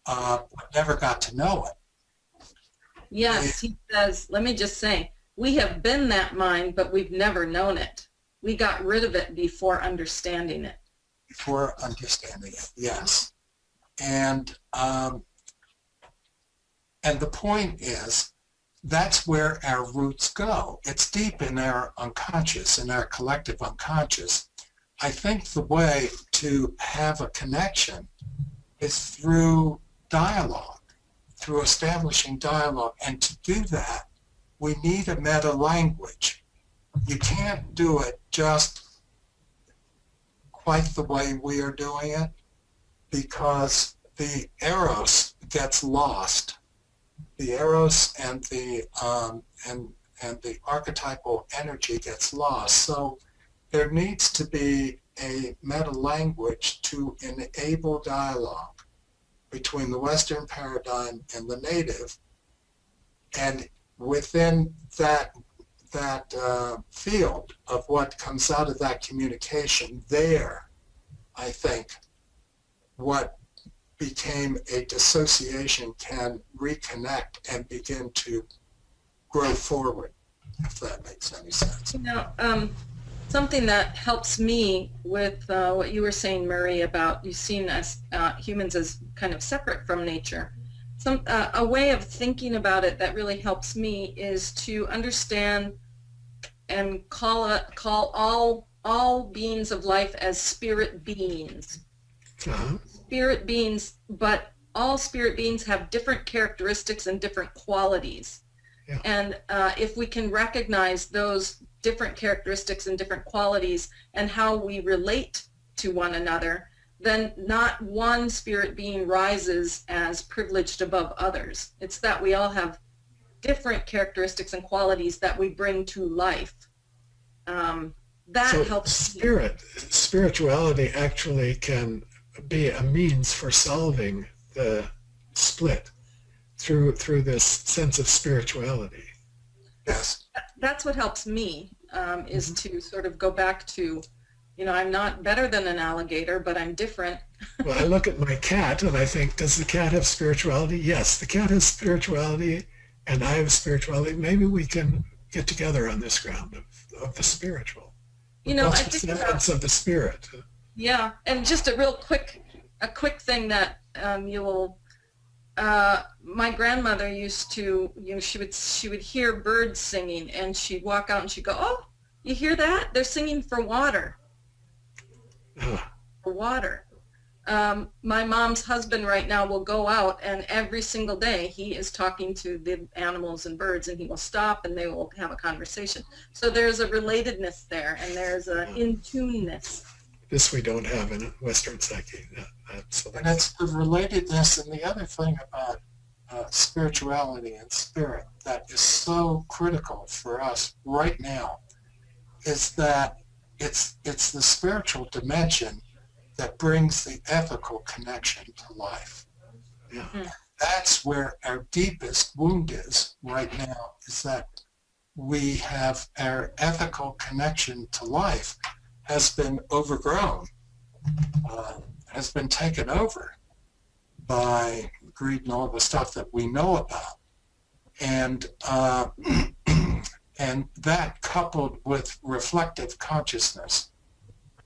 but never got to know it. Yes, he says, let me just say, we have been that mind, but we've never known it. We got rid of it before understanding it. Before understanding it, yes. And the point is, that's where our roots go. It's deep in our unconscious, in our collective unconscious. I think the way to have a connection is through dialogue, through establishing dialogue. And to do that, we need a meta language. You can't do it just quite the way we are doing it, because the eros gets lost. The eros and the archetypal energy gets lost. So there needs to be a meta language to enable dialogue between the Western paradigm and the native, and within that field of what comes out of that communication, there, I think, what became a dissociation can reconnect and begin to grow forward, if that makes any sense. You know, something that helps me with what you were saying, Murray, about you seeing us humans as kind of separate from nature. A way of thinking about it that really helps me is to understand and call all beings of life as spirit beings. Uh-huh. Spirit beings, but all spirit beings have different characteristics and different qualities. Yeah. And if we can recognize those different characteristics and different qualities and how we relate to one another, then not one spirit being rises as privileged above others. It's that we all have different characteristics and qualities that we bring to life. That So helps. spirituality actually can be a means for solving the split through this sense of spirituality. Yes. That's what helps me, is to sort of go back to, you know, I'm not better than an alligator, but I'm different. Well, I look at my cat and I think, does the cat have spirituality? Yes, the cat has spirituality and I have spirituality. Maybe we can get together on this ground of the spiritual. You know, What's I the think sense of the spirit? yeah, and just a quick thing that you will. My grandmother used to, you know, she would hear birds singing, and she'd walk out and she'd go, "Oh, you hear that? They're singing for water." For water. My mom's husband right now will go out, and every single day he is talking to the animals and birds, and he will stop and they will have a conversation. So there's a relatedness there, and there's an in-tuneness. This we don't have in Western psyche. Absolutely. And it's the relatedness, and the other thing about spirituality and spirit that is so critical for us right now is that it's the spiritual dimension that brings the ethical connection to life. Yeah. That's where our deepest wound is right now, is that we have our ethical connection to life has been overgrown, has been taken over by greed and all the stuff that we know about. And and that coupled with reflective consciousness,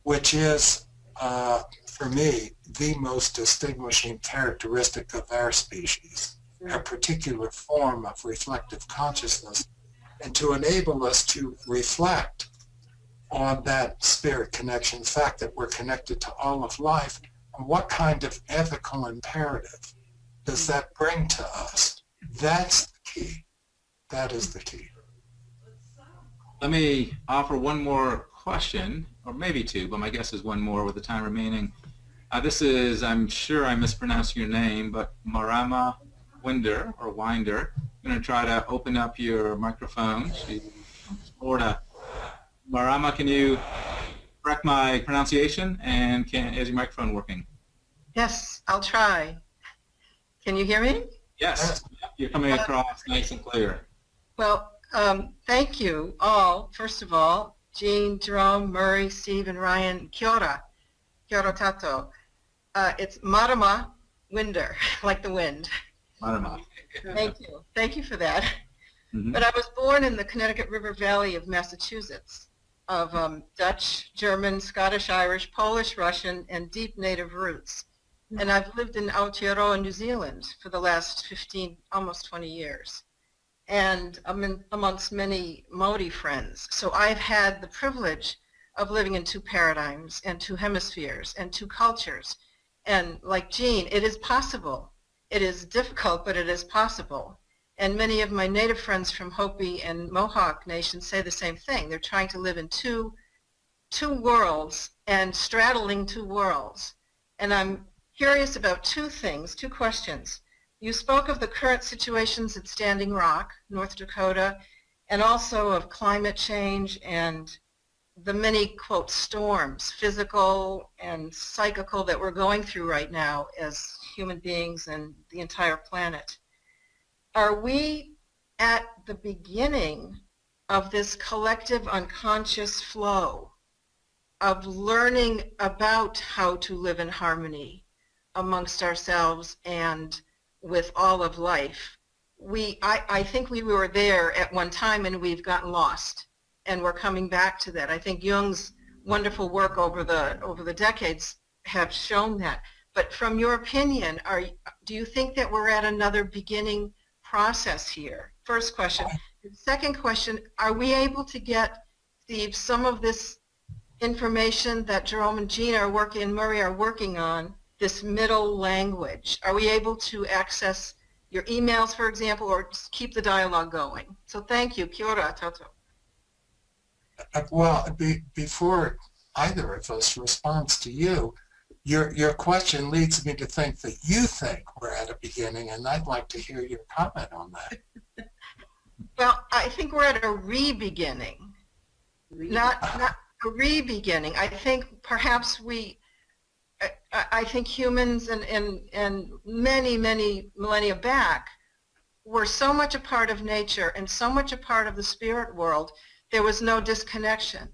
which is, for me, the most distinguishing characteristic of our species, a particular form of reflective consciousness, and to enable us to reflect on that spirit connection, the fact that we're connected to all of life, and what kind of ethical imperative does that bring to us? That's the key. That is the key. Let me offer one more question, or maybe two, but my guess is one more with the time remaining. This is, I'm sure I mispronounced your name, but Marama Winder, or Winder. I'm going to try to open up your microphone. She's from Florida. Marama, can you correct my pronunciation, and is your microphone working? Yes, I'll try. Can you hear me? Yes, you're coming across nice and clear. Well, thank you all. First of all, Jean, Jerome, Murray, Steve, and Ryan, kia ora. Kia ora tato. It's marama winder, like the wind. Marama. Thank you. Thank you for that. Mhm. But I was born in the Connecticut River Valley of Massachusetts, of Dutch, German, Scottish, Irish, Polish, Russian, and deep native roots. And I've lived in Aotearoa, New Zealand for the last 15, almost 20 years. And I'm amongst many Maori friends. So I've had the privilege of living in two paradigms and two hemispheres and two cultures. And like Jean, it is possible. It is difficult, but it is possible. And many of my native friends from Hopi and Mohawk nations say the same thing. They're trying to live in two worlds and straddling two worlds. And I'm curious about two things, two questions. You spoke of the current situations at Standing Rock, North Dakota, and also of climate change and the many, quote, storms, physical and psychical, that we're going through right now as human beings and the entire planet. Are we at the beginning of this collective unconscious flow of learning about how to live in harmony amongst ourselves and with all of life? I think we were there at one time and we've gotten lost, and we're coming back to that. I think Jung's wonderful work over the decades have shown that. But from your opinion, do you think that we're at another beginning process here? First question. Second question, are we able to get, Steve, some of this information that Jerome and Jean are working, and Murray are working on, this middle language? Are we able to access your emails, for example, or just keep the dialogue going? So thank you. Kia ora, Toto. Well, before either of us responds to you, your question leads me to think that you think we're at a beginning, and I'd like to hear your comment on that. Well, I think we're at a re-beginning, not a re-beginning. I think perhaps I think humans and many millennia back were so much a part of nature and so much a part of the spirit world, there was no disconnection.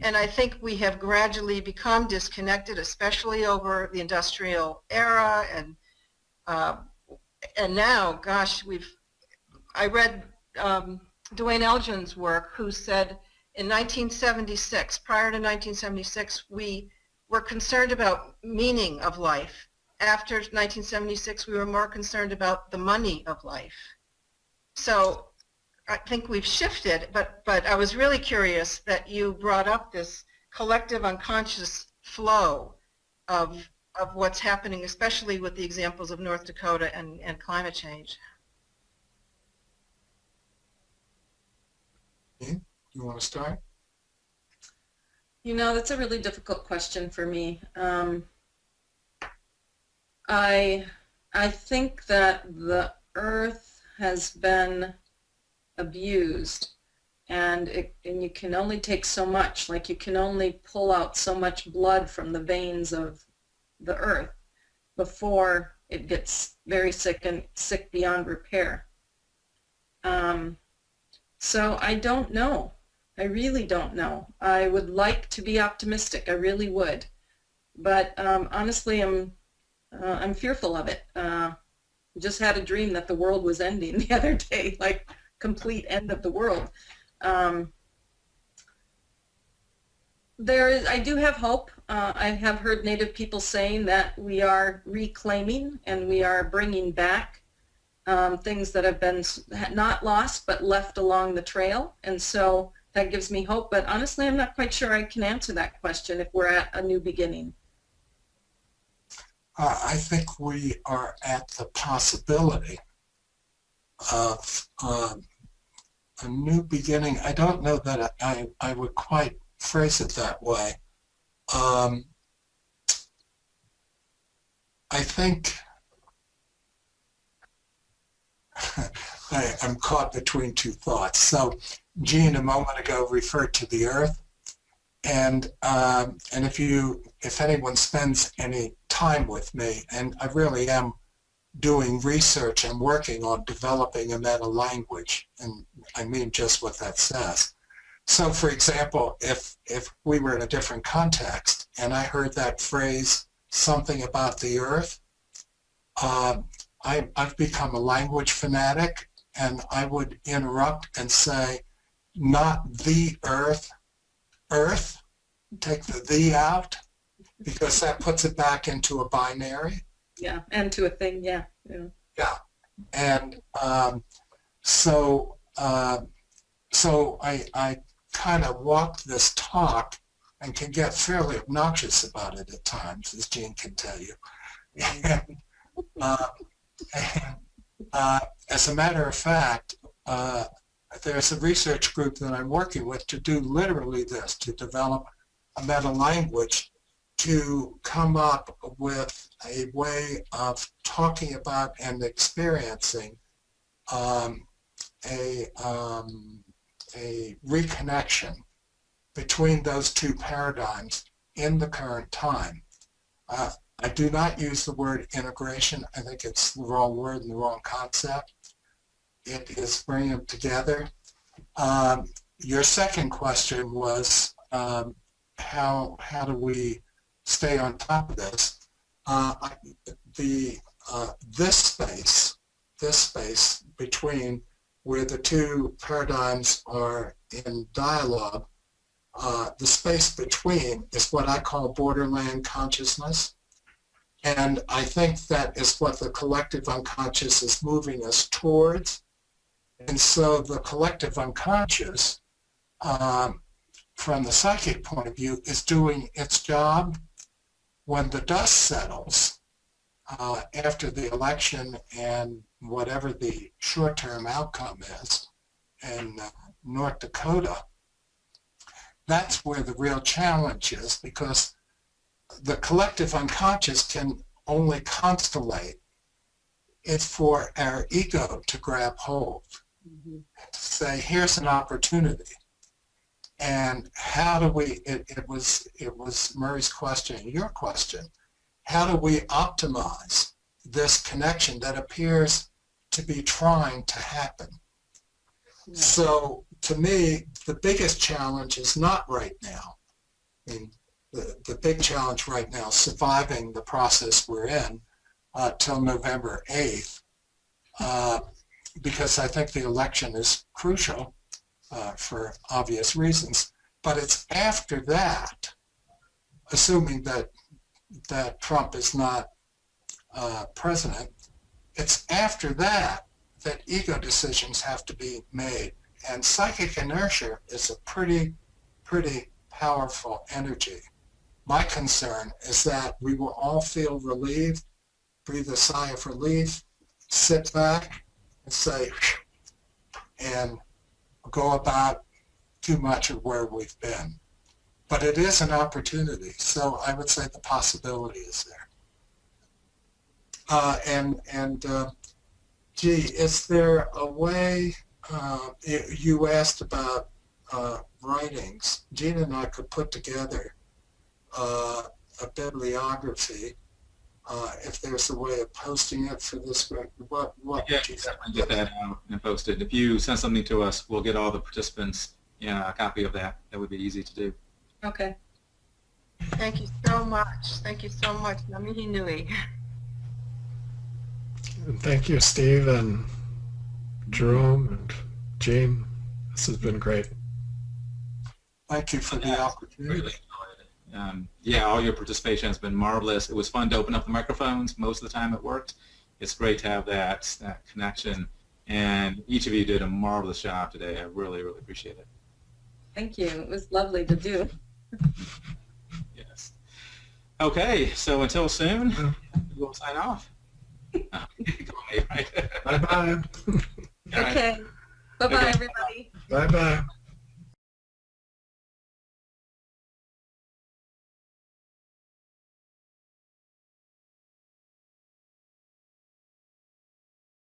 And I think we have gradually become disconnected, especially over the industrial era, and now, gosh, I read Dwayne Elgin's work, who said in 1976, prior to 1976, we were concerned about meaning of life. After 1976, we were more concerned about the money of life. So I think we've shifted, but I was really curious that you brought up this collective unconscious flow of what's happening, especially with the examples of North Dakota and climate change. You want to start? You know, that's a really difficult question for me. I think that the earth has been abused, and you can only take so much. Like, you can only pull out so much blood from the veins of the earth before it gets very sick and sick beyond repair. So I don't know. I really don't know. I would like to be optimistic. I really would, but honestly, I'm fearful of it. Just had a dream that the world was ending the other day, like complete end of the world. I do have hope. I have heard Native people saying that we are reclaiming and we are bringing back things that have been not lost but left along the trail, and so that gives me hope. But honestly, I'm not quite sure I can answer that question if we're at a new beginning. I think we are at the possibility of a new beginning. I don't know that I would quite phrase it that way. I think I'm caught between two thoughts. So Jean a moment ago referred to the earth, and if anyone spends any time with me, and I really am doing research and working on developing a meta language, and I mean just what that says. So, for example, if we were in a different context and I heard that phrase, something about the earth, I've become a language fanatic, and I would interrupt and say, not the earth, earth, take the out, because that puts it back into a binary. Yeah, and to a thing, yeah. Yeah, and so I kind of walk this talk and can get fairly obnoxious about it at times, as Jean can tell you. As a matter of fact, there's a research group that I'm working with to do literally this, to develop a meta language to come up with a way of talking about and experiencing a reconnection between those two paradigms in the current time. I do not use the word integration. I think it's the wrong word and the wrong concept. It is bringing them together. Your second question was how do we stay on top of this? This space between where the two paradigms are in dialogue, the space between is what I call borderland consciousness. And I think that is what the collective unconscious is moving us towards. And so the collective unconscious, from the psychic point of view, is doing its job. When the dust settles after the election and whatever the short-term outcome is in North Dakota, that's where the real challenge is, because the collective unconscious can only constellate. It's for our ego to grab hold, to say, here's an opportunity. And how do we, it was Murray's question, your question, how do we optimize this connection that appears to be trying to happen? Yeah. So to me, the biggest challenge is not right now. I mean, the big challenge right now is surviving the process we're in till November 8th, because I think the election is crucial for obvious reasons. But it's after that, assuming that Trump is not president, it's after that that ego decisions have to be made. And psychic inertia is a pretty powerful energy. My concern is that we will all feel relieved, breathe a sigh of relief, sit back and say, and go about too much of where we've been. But it is an opportunity, so I would say the possibility is there. Gee, is there a way, you asked about writings. Gina and I could put together a bibliography, if there's a way of posting it for this group. What yeah, definitely get that out and post it. If you send something to us, we'll get all the participants a copy of that. That would be easy to do. Okay. Thank you so much. Thank you so much. Namihi nui. And thank you, Steve and Jerome and Jean. This has been great. Thank you for the opportunity. Really enjoyed it. Yeah, all your participation has been marvelous. It was fun to open up the microphones. Most of the time it worked. It's great to have that connection. And each of you did a marvelous job today. I really appreciate it. Thank you. It was lovely to do. Yes. Okay, so until soon, we'll sign off. Bye-bye. Okay. Bye-bye, everybody. Bye-bye.